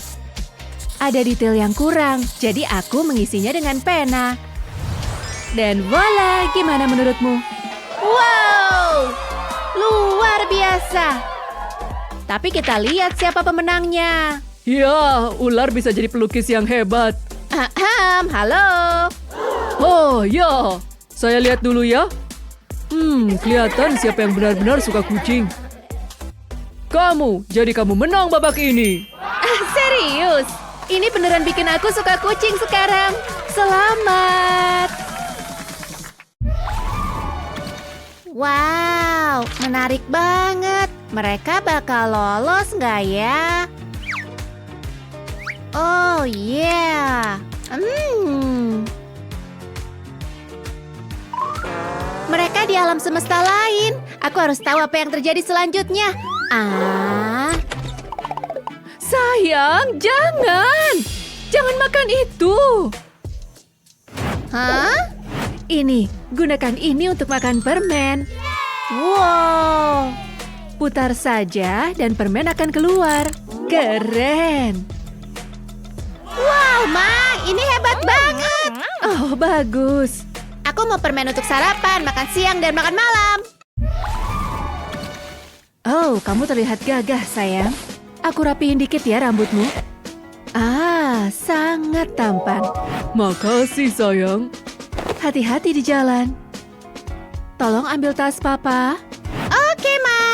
Ada detail yang kurang, jadi aku mengisinya dengan pena. Dan voila, gimana menurutmu? Wow, luar biasa. Tapi kita lihat siapa pemenangnya. Ya, ular bisa jadi pelukis yang hebat. Halo. Oh, ya. Saya lihat dulu ya. Kelihatan siapa yang benar-benar suka kucing. Jadi kamu menang babak ini. Serius? Ini beneran bikin aku suka kucing sekarang. Selamat. Wow, menarik banget. Mereka bakal lolos nggak ya? Oh yeah. Mereka di alam semesta lain. Aku harus tahu apa yang terjadi selanjutnya. Sayang, jangan. Jangan makan itu. Hah? Ini, gunakan ini untuk makan permen. Wow. Putar saja dan permen akan keluar. Keren. Wow, Ma, ini hebat banget. Oh, bagus. Aku mau permen untuk sarapan, makan siang, dan makan malam. Oh, kamu terlihat gagah, sayang. Aku rapihin dikit ya rambutmu. Sangat tampan. Makasih, sayang. Hati-hati di jalan. Tolong ambil tas papa. Oke, Ma.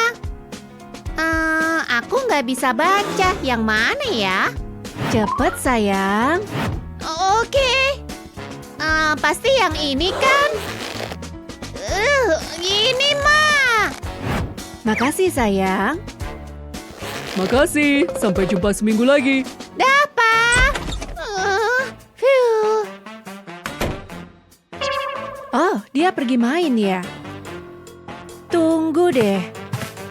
Aku nggak bisa baca. Yang mana ya? Cepet, sayang. Oke. Pasti yang ini kan? Ini, Ma. Makasih, sayang. Makasih. Sampai jumpa seminggu lagi. Dapat. Oh, dia pergi main ya? Tunggu deh.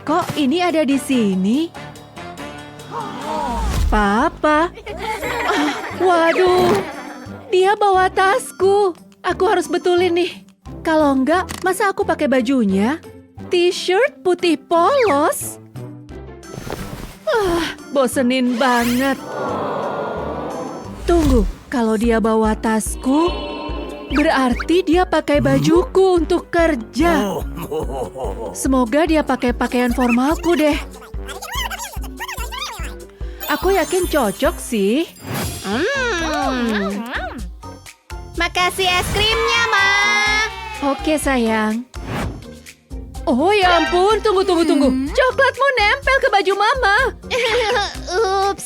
Kok ini ada di sini? Papa. Waduh. Dia bawa tasku. Aku harus betulin nih. Kalau enggak, masa aku pakai bajunya? t-shirt putih polos. Bosenin banget. Tunggu, kalau dia bawa tasku, berarti dia pakai bajuku untuk kerja. Semoga dia pakai pakaian formalku deh. Aku yakin cocok sih. Makasih es krimnya, Ma. Oke, sayang. Oh ya ampun, tunggu. Coklatmu nempel ke baju Mama. Ups.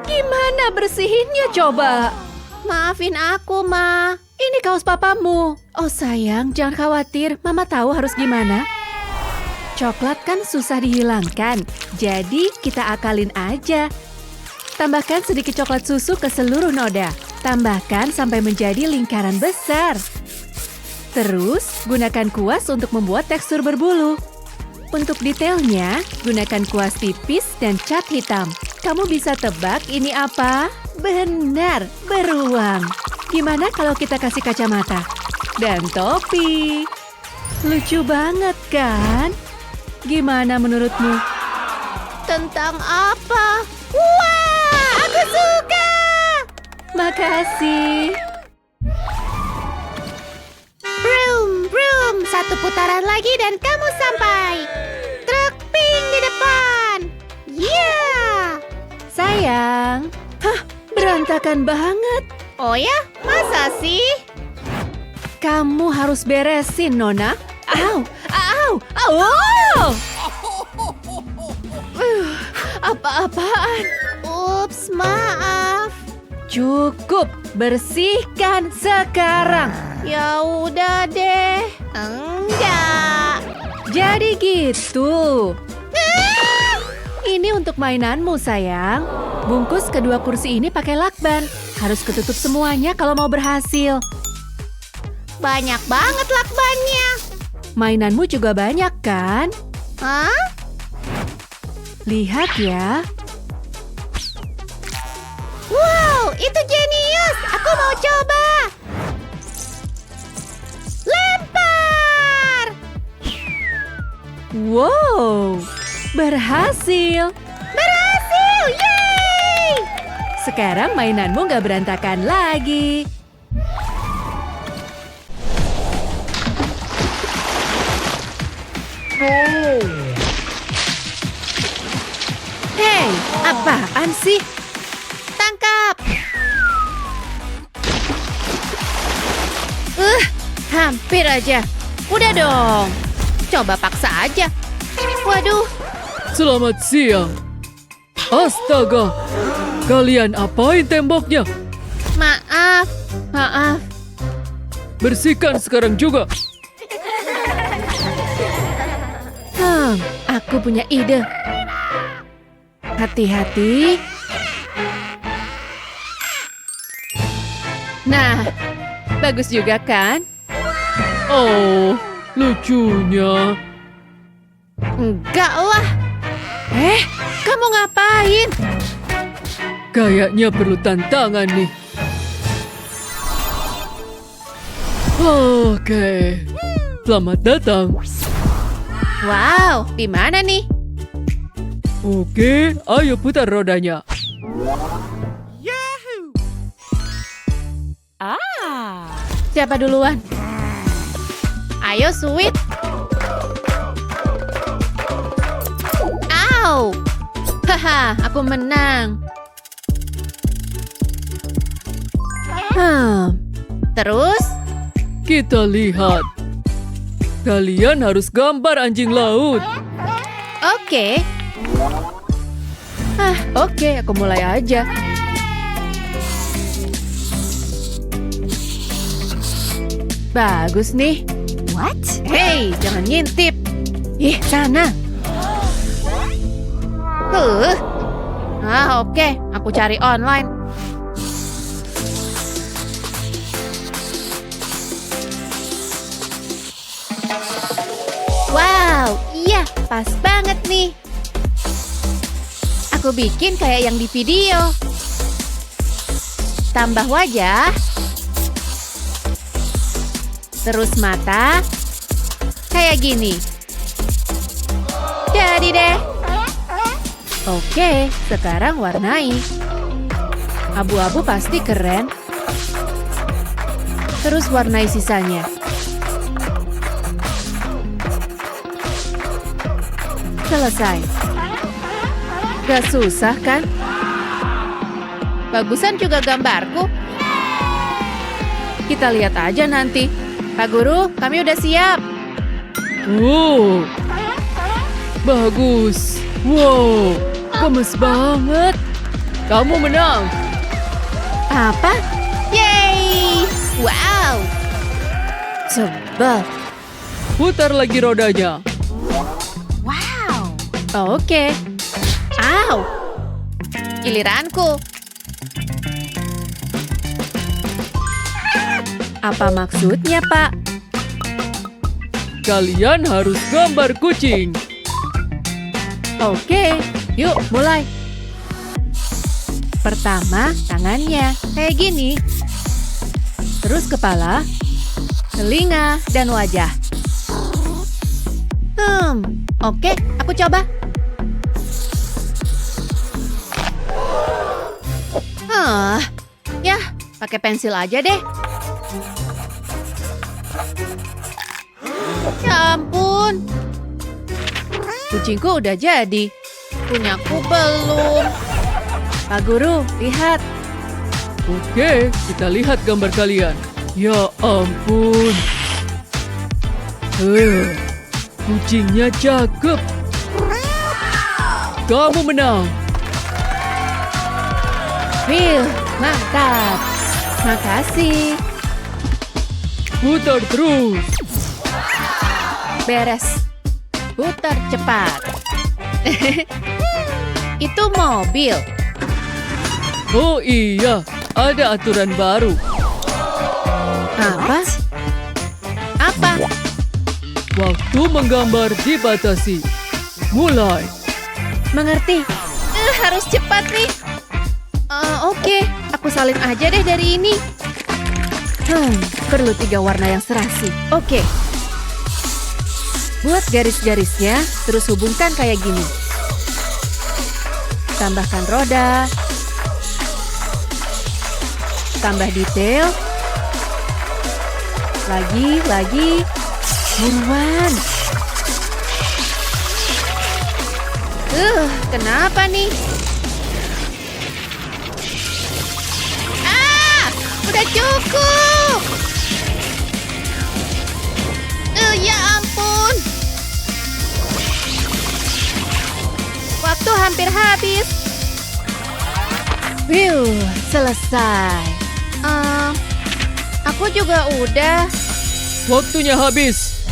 Gimana bersihinnya coba? Maafin aku, Ma. Ini kaos papamu. Oh sayang, jangan khawatir. Mama tahu harus gimana. Coklat kan susah dihilangkan. Jadi kita akalin aja. Tambahkan sedikit coklat susu ke seluruh noda. Tambahkan sampai menjadi lingkaran besar. Terus, gunakan kuas untuk membuat tekstur berbulu. Untuk detailnya, gunakan kuas tipis dan cat hitam. Kamu bisa tebak ini apa? Benar, beruang. Gimana kalau kita kasih kacamata? Dan topi. Lucu banget kan? Gimana menurutmu? Tentang apa? Wah, aku suka! Makasih. Brum, satu putaran lagi dan kamu sampai. Truk pink di depan. Yeah! Sayang. Hah, berantakan banget. Oh ya, masa sih? Kamu harus beresin, Nona. Au! Au! Apa-apaan? Ups, maaf. Cukup, bersihkan sekarang. Ya udah deh. Enggak. Jadi gitu. Ini untuk mainanmu, sayang. Bungkus kedua kursi ini pakai lakban. Harus ketutup semuanya kalau mau berhasil. Banyak banget lakbannya. Mainanmu juga banyak, kan? Hah? Lihat ya. Wow, itu jenius. Aku mau coba. Lempar. Wow, berhasil. Berhasil. Yeay. Sekarang mainanmu nggak berantakan lagi. Hei, apaan sih? Tangkap. Hampir aja. Udah dong. Coba paksa aja. Waduh. Selamat siang. Astaga, kalian apain temboknya? Maaf. Bersihkan sekarang juga. Aku punya ide. Hati-hati. Nah, bagus juga kan? Oh, lucunya. Enggak lah. Kamu ngapain? Kayaknya perlu tantangan nih. Oke, selamat datang. Wow, di mana nih? Oke, ayo putar rodanya. Siapa duluan? Ayo, Sweet. Au. Haha, aku menang. Terus? Kita lihat. Kalian harus gambar anjing laut. Oke. Oke, aku mulai aja. Bagus nih. What? Hei, jangan ngintip. Ih, sana. Oke, aku cari online. Wow, iya, pas banget nih. Aku bikin kayak yang di video. Tambah wajah. Terus mata. Kayak gini. Jadi deh. Oke, sekarang warnai. Abu-abu pasti keren. Terus warnai sisanya. Selesai. Gak susah kan? Bagusan juga gambarku. Kita lihat aja nanti. Pak Guru, kami udah siap. Oh, bagus. Wow, gemes banget. Kamu menang. Apa? Yeay! Wow! Sebel. Putar lagi rodanya. Oke. Au! Giliranku. Apa maksudnya, Pak? Kalian harus gambar kucing. Oke, yuk mulai. Pertama, tangannya kayak gini. Terus kepala, telinga, dan wajah. Oke, aku coba. Ya, pakai pensil aja deh. Ya ampun. Kucingku udah jadi. Punyaku belum. Pak Guru, lihat. Oke, kita lihat gambar kalian. Ya ampun. Kucingnya cakep. Kamu menang. Mantap. Makasih. Putar terus. Beres. Putar cepat. Itu mobil. Oh iya, ada aturan baru. Apa? Apa? Waktu menggambar dibatasi. Mulai. Mengerti. Harus cepat nih. Oke, aku salin aja deh dari ini. Perlu 3 warna yang serasi. Oke. Buat garis-garisnya, terus hubungkan kayak gini. Tambahkan roda. Tambah detail. Lagi. Buruan. Kenapa nih? Udah cukup. Ya ampun. Waktu hampir habis. Selesai. Aku juga udah. Waktunya habis.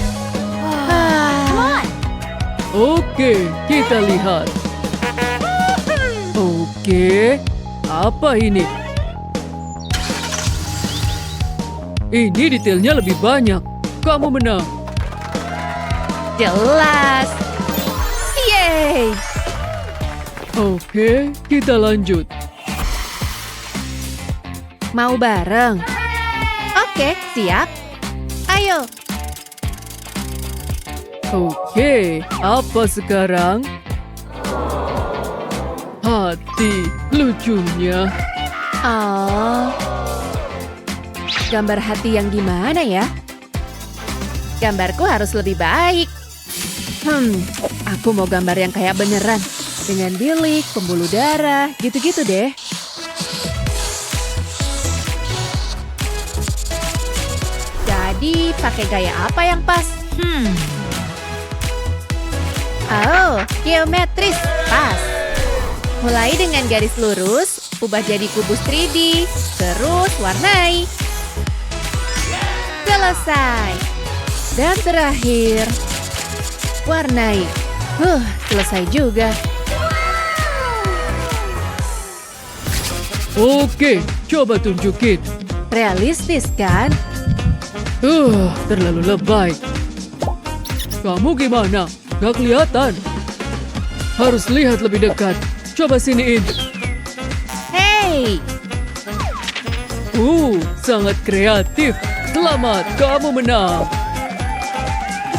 Oke, kita lihat. Oke, apa ini? Ini detailnya lebih banyak. Kamu menang. Jelas. Yeay. Oke, kita lanjut. Mau bareng? Oke, siap. Ayo. Oke, apa sekarang? Hati lucunya. Gambar hati yang gimana ya? Gambarku harus lebih baik. Aku mau gambar yang kayak beneran. Dengan bilik, pembuluh darah, gitu-gitu deh. Jadi, pakai gaya apa yang pas? Geometris. Pas. Mulai dengan garis lurus, ubah jadi kubus 3D, terus warnai. Selesai. Dan terakhir, warnai. Selesai juga. Oke, coba tunjukin. Realistis kan? Terlalu lebay. Kamu gimana? Gak kelihatan. Harus lihat lebih dekat. Coba siniin. Hey! Sangat kreatif. Selamat, kamu menang.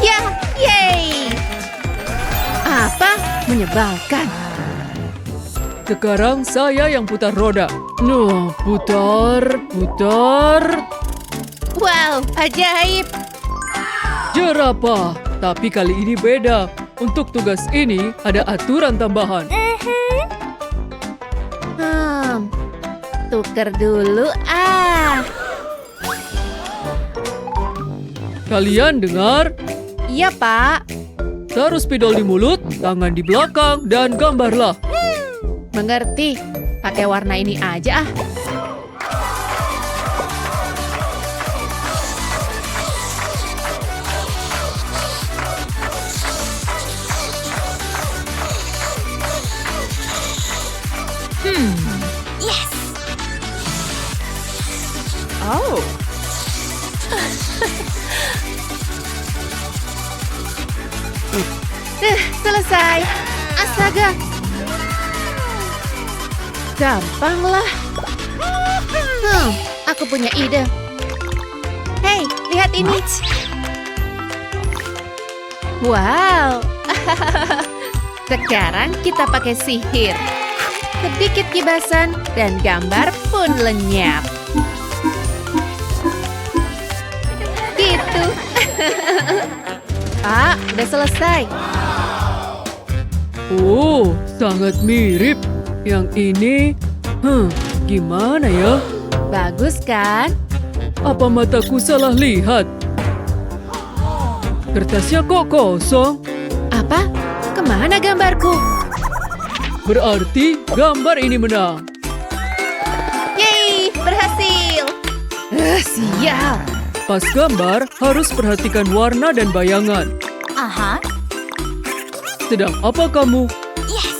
Ya, yay! Apa? Menyebalkan. Sekarang saya yang putar roda. Nah, putar, putar. Wow, ajaib. Jerapah. Tapi kali ini beda. Untuk tugas ini ada aturan tambahan. Tuker dulu ah. Kalian dengar? Iya, Pak. Taruh spidol di mulut, tangan di belakang, dan gambarlah. Mengerti. Pakai warna ini aja ah. Oh, Selesai. Astaga. Gampang lah. Aku punya ide. Hei, lihat ini. Wow. Sekarang kita pakai sihir. Sedikit kibasan dan gambar pun lenyap. Gitu. Pak, udah selesai. Oh, sangat mirip. Yang ini, gimana ya? Bagus kan? Apa mataku salah lihat? Kertasnya kok kosong? Apa? Kemana gambarku? Berarti gambar ini menang. Yeay, berhasil. Sial. Pas gambar, harus perhatikan warna dan bayangan. aha. Sedang apa kamu? Yes.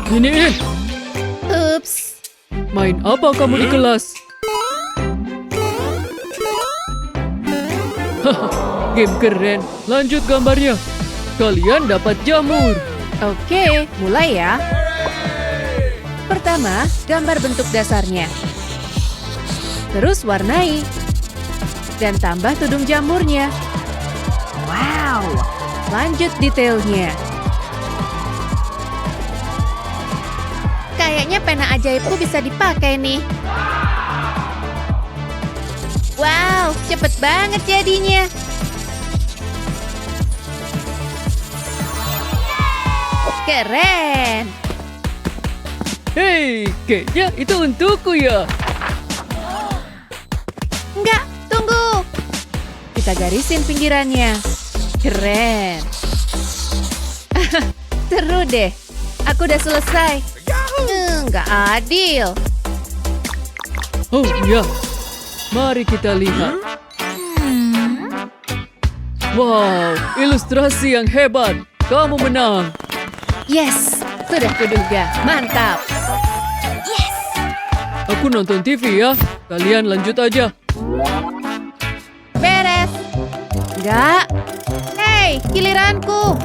Iniin, Ups. main apa kamu di kelas? Game keren. Lanjut gambarnya. Kalian dapat jamur. Oke, mulai ya. Pertama, gambar bentuk dasarnya. Terus warnai. Dan tambah tudung jamurnya. Wow. Lanjut detailnya. Kayaknya pena ajaibku bisa dipakai nih. Wow, cepet banget jadinya. Keren. Hei, kayaknya itu untukku ya. Enggak, tunggu. Kita garisin pinggirannya. Keren. Seru deh. Aku udah selesai. Nggak adil. Oh iya, mari kita lihat. Wow, ilustrasi yang hebat. Kamu menang. Yes, sudah kuduga. Mantap. Aku nonton TV ya. Kalian lanjut aja. Beres. Enggak. Hei, giliranku.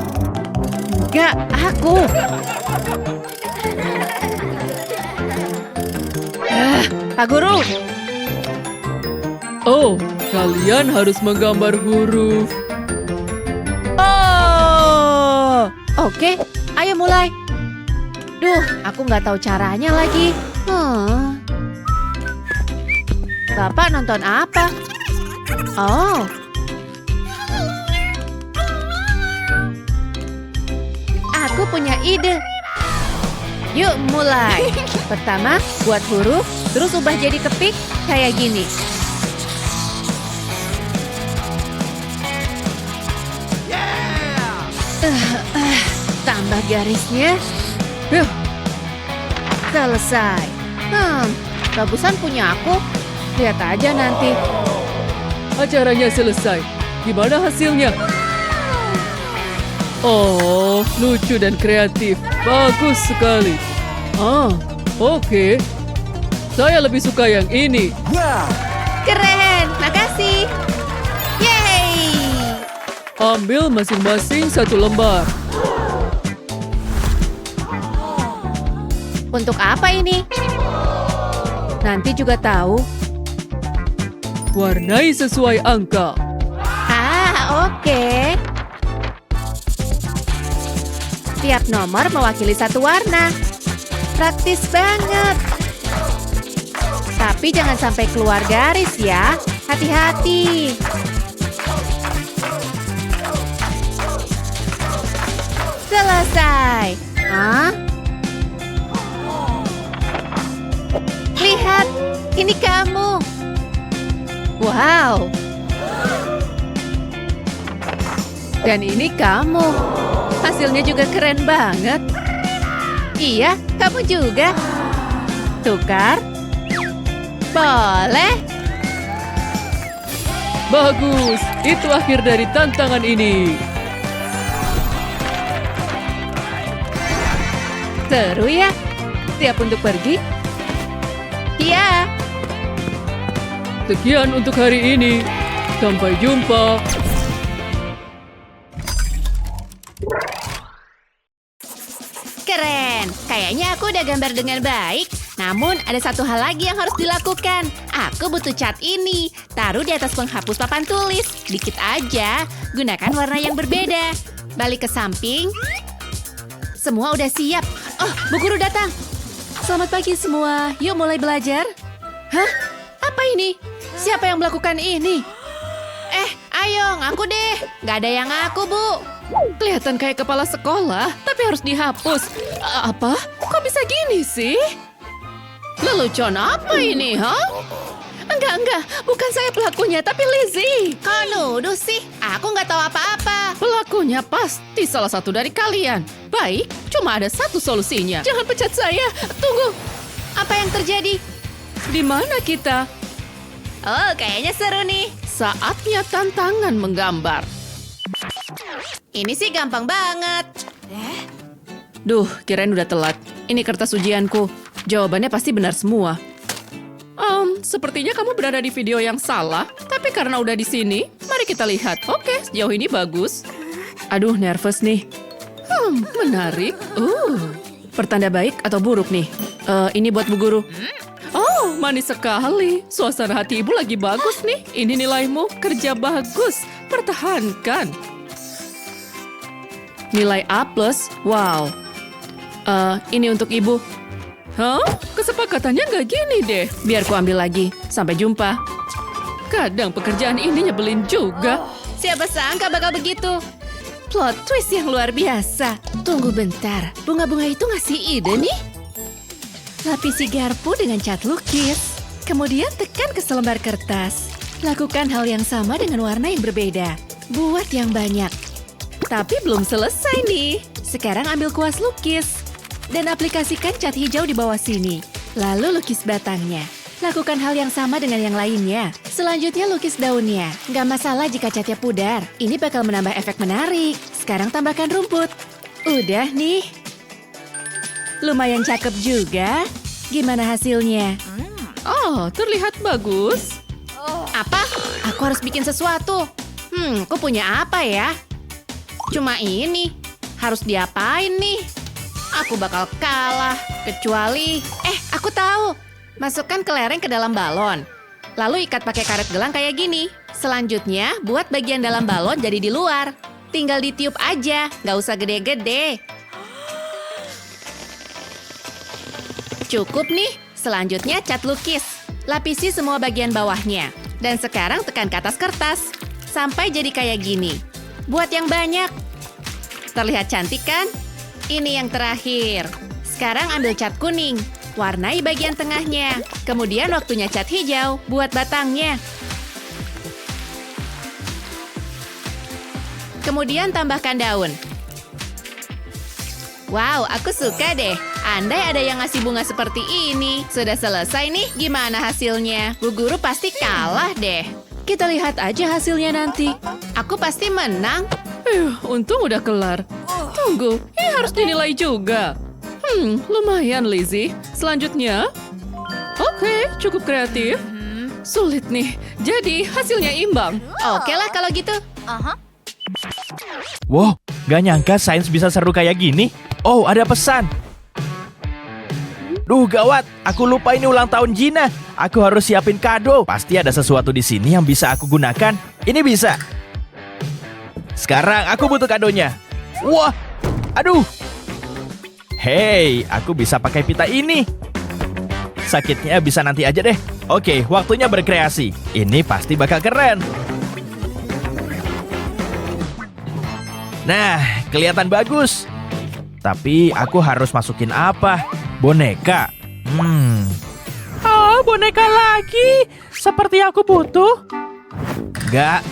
Enggak, aku. Pak Guru. Oh, kalian harus menggambar huruf. Ah! Oke, ayo mulai. Duh, aku nggak tahu caranya lagi. Bapak nonton apa? Oh. Aku punya ide. Yuk mulai. Pertama, buat huruf, terus ubah jadi kepik kayak gini. Tambah garisnya. Selesai. Bagusan punya aku. Lihat aja nanti. Acaranya selesai. Gimana hasilnya? Oh, lucu dan kreatif. Bagus sekali. Oke. Saya lebih suka yang ini. Keren, makasih. Yeay. Ambil masing-masing satu lembar. Untuk apa ini? Nanti juga tahu. Warnai sesuai angka. Oke. Tiap nomor mewakili satu warna. Praktis banget. Tapi jangan sampai keluar garis ya. Hati-hati. Selesai. Hah? Lihat, ini kamu. Wow. Dan ini kamu. Hasilnya juga keren banget. Iya, kamu juga. Tukar? Boleh. Bagus, itu akhir dari tantangan ini. Seru ya? Siap untuk pergi? Iya. Sekian untuk hari ini. Sampai jumpa. Keren. Kayaknya aku udah gambar dengan baik. Namun ada satu hal lagi yang harus dilakukan. Aku butuh cat ini. Taruh di atas penghapus papan tulis. Dikit aja. Gunakan warna yang berbeda. Balik ke samping. Semua udah siap. Oh, Bu Guru datang. Selamat pagi semua. Yuk mulai belajar. Hah? Apa ini? Siapa yang melakukan ini? Ayo ngaku deh. Gak ada yang ngaku, Bu. Kelihatan kayak kepala sekolah, tapi harus dihapus. Apa? Kok bisa gini sih? Lelucon apa ini, ha? Enggak. Bukan saya pelakunya, tapi Lizzie. Kok nuduh sih? Aku nggak tahu apa-apa. Pelakunya pasti salah satu dari kalian. Baik, cuma ada satu solusinya. Jangan pecat saya. Tunggu. Apa yang terjadi? Di mana kita? Oh, kayaknya seru nih. Saatnya tantangan menggambar. Ini sih gampang banget. Duh, kirain udah telat. Ini kertas ujianku. Jawabannya pasti benar semua. Sepertinya kamu berada di video yang salah. Tapi karena udah di sini, mari kita lihat. Oke, sejauh ini bagus. Aduh, nervous nih. Menarik. Pertanda baik atau buruk nih? Ini buat Bu Guru. Oh, manis sekali. Suasana hati ibu lagi bagus nih. Ini nilaimu. Kerja bagus. Pertahankan. Nilai A+. Wow. Ini untuk ibu. Hah? Kesepakatannya nggak gini deh. Biar ku ambil lagi. Sampai jumpa. Kadang pekerjaan ini nyebelin juga. Siapa sangka bakal begitu? Plot twist yang luar biasa. Tunggu bentar. Bunga-bunga itu ngasih ide nih. Lapisi garpu dengan cat lukis. Kemudian tekan ke selembar kertas. Lakukan hal yang sama dengan warna yang berbeda. Buat yang banyak. Tapi belum selesai nih. Sekarang ambil kuas lukis. Dan aplikasikan cat hijau di bawah sini. Lalu lukis batangnya. Lakukan hal yang sama dengan yang lainnya. Selanjutnya lukis daunnya. Nggak masalah jika catnya pudar. Ini bakal menambah efek menarik. Sekarang tambahkan rumput. Udah nih. Lumayan cakep juga. Gimana hasilnya? Oh, terlihat bagus. Apa? Aku harus bikin sesuatu. Aku punya apa ya? Cuma ini. Harus diapain nih? Aku bakal kalah. Kecuali... aku tahu. Masukkan kelereng ke dalam balon. Lalu ikat pakai karet gelang kayak gini. Selanjutnya, buat bagian dalam balon jadi di luar. Tinggal ditiup aja. Nggak usah gede-gede. Cukup nih. Selanjutnya cat lukis. Lapisi semua bagian bawahnya. Dan sekarang tekan ke atas kertas. Sampai jadi kayak gini. Buat yang banyak. Terlihat cantik kan? Ini yang terakhir. Sekarang ambil cat kuning. Warnai bagian tengahnya. Kemudian waktunya cat hijau. Buat batangnya. Kemudian tambahkan daun. Wow, aku suka deh. Andai ada yang ngasih bunga seperti ini. Sudah selesai nih, gimana hasilnya? Bu Guru pasti kalah deh. Kita lihat aja hasilnya nanti. Aku pasti menang. Untung udah kelar. Tunggu, ini harus dinilai juga. Lumayan, Lizzie. Selanjutnya. Oke, cukup kreatif. Sulit nih. Jadi, hasilnya imbang. Oke lah kalau gitu. Wow, gak nyangka sains bisa seru kayak gini. Oh, ada pesan. Duh, gawat. Aku lupa ini ulang tahun Gina. Aku harus siapin kado. Pasti ada sesuatu di sini yang bisa aku gunakan. Ini bisa. Sekarang aku butuh kadonya. Wah, aduh, Hei, aku bisa pakai pita ini. Sakitnya bisa nanti aja deh. Oke, waktunya berkreasi. Ini pasti bakal keren. Nah, kelihatan bagus. Tapi aku harus masukin apa? Boneka. Oh, boneka lagi. Seperti aku butuh. Enggak.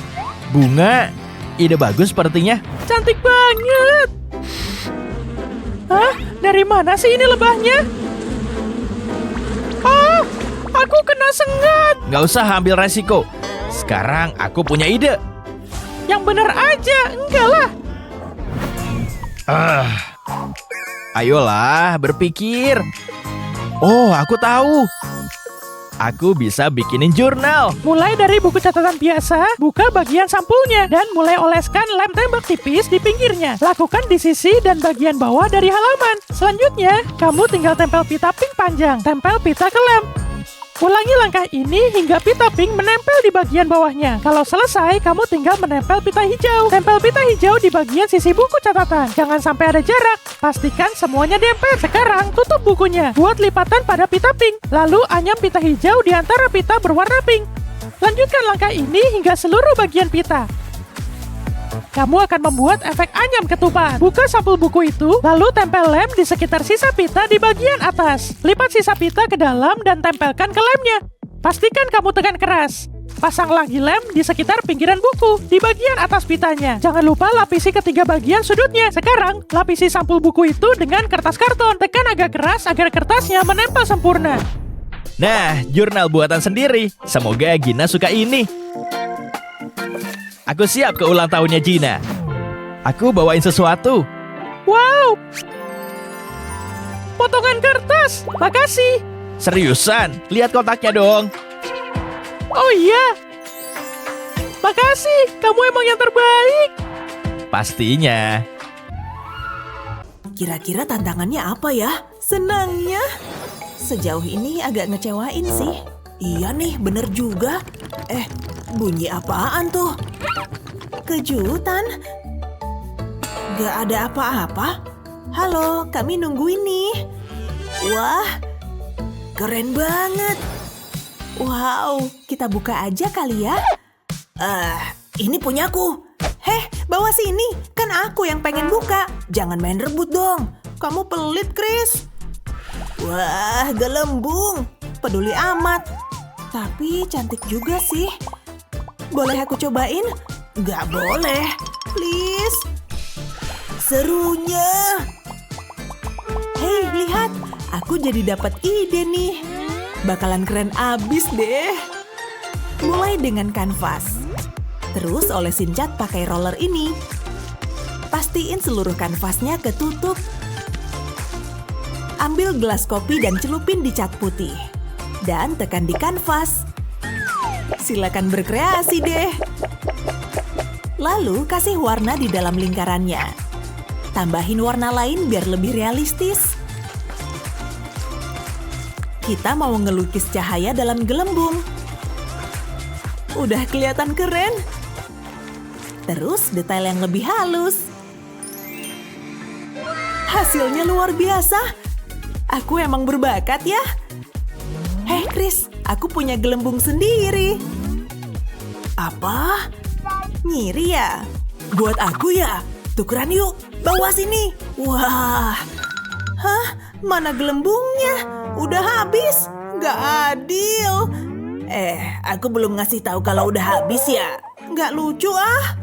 Bunga. Ide bagus sepertinya. Cantik banget. Hah? Dari mana sih ini lebahnya? Oh, aku kena sengat. Nggak usah ambil resiko. Sekarang aku punya ide. Yang bener aja, enggak lah. Ayolah, berpikir. Oh, aku tahu. Aku bisa bikinin jurnal. Mulai dari buku catatan biasa, buka bagian sampulnya, dan mulai oleskan lem tembak tipis di pinggirnya. Lakukan di sisi dan bagian bawah dari halaman. Selanjutnya, kamu tinggal tempel pita pink panjang. Tempel pita ke lem. Ulangi langkah ini hingga pita pink menempel di bagian bawahnya. Kalau selesai, kamu tinggal menempel pita hijau. Tempel pita hijau di bagian sisi buku catatan. Jangan sampai ada jarak. Pastikan semuanya dempel. Sekarang, tutup bukunya. Buat lipatan pada pita pink. Lalu anyam pita hijau di antara pita berwarna pink. Lanjutkan langkah ini hingga seluruh bagian pita. Kamu akan membuat efek anyam ketupat. Buka sampul buku itu, lalu tempel lem di sekitar sisa pita di bagian atas. Lipat sisa pita ke dalam dan tempelkan ke lemnya. Pastikan kamu tekan keras. Pasang lagi lem di sekitar pinggiran buku, di bagian atas pitanya. Jangan lupa lapisi ketiga bagian sudutnya. Sekarang, lapisi sampul buku itu dengan kertas karton. Tekan agak keras agar kertasnya menempel sempurna. Nah, jurnal buatan sendiri. Semoga Gina suka ini. Aku siap ke ulang tahunnya Gina. Aku bawain sesuatu. Wow! Potongan kertas. Makasih. Seriusan, lihat kotaknya dong. Oh iya. Makasih, kamu emang yang terbaik. Pastinya. Kira-kira tantangannya apa ya? Senangnya. Sejauh ini agak ngecewain sih. Iya nih, bener juga. Bunyi apaan tuh? Kejutan? Gak ada apa-apa? Halo, kami nungguin nih. Wah, keren banget. Wow, kita buka aja kali ya. Ini punyaku. Heh, bawa sini. Kan aku yang pengen buka. Jangan main rebut dong. Kamu pelit, Chris. Wah, gelembung. Peduli amat. Tapi cantik juga sih. Boleh aku cobain? Nggak boleh. Please. Serunya. Hei, lihat. Aku jadi dapat ide nih. Bakalan keren abis deh. Mulai dengan kanvas. Terus olesin cat pakai roller ini. Pastiin seluruh kanvasnya ketutup. Ambil gelas kopi dan celupin di cat putih. Dan tekan di kanvas. Silakan berkreasi deh. Lalu kasih warna di dalam lingkarannya. Tambahin warna lain biar lebih realistis. Kita mau ngelukis cahaya dalam gelembung. Udah kelihatan keren. Terus detail yang lebih halus. Hasilnya luar biasa. Aku emang berbakat ya. Hei Chris, aku punya gelembung sendiri. Apa? Ngiri ya? Buat aku ya? Tukeran yuk, bawa sini. Wah. Hah? Mana gelembungnya? Udah habis? Gak adil. Aku belum ngasih tahu kalau udah habis ya? Gak lucu ah.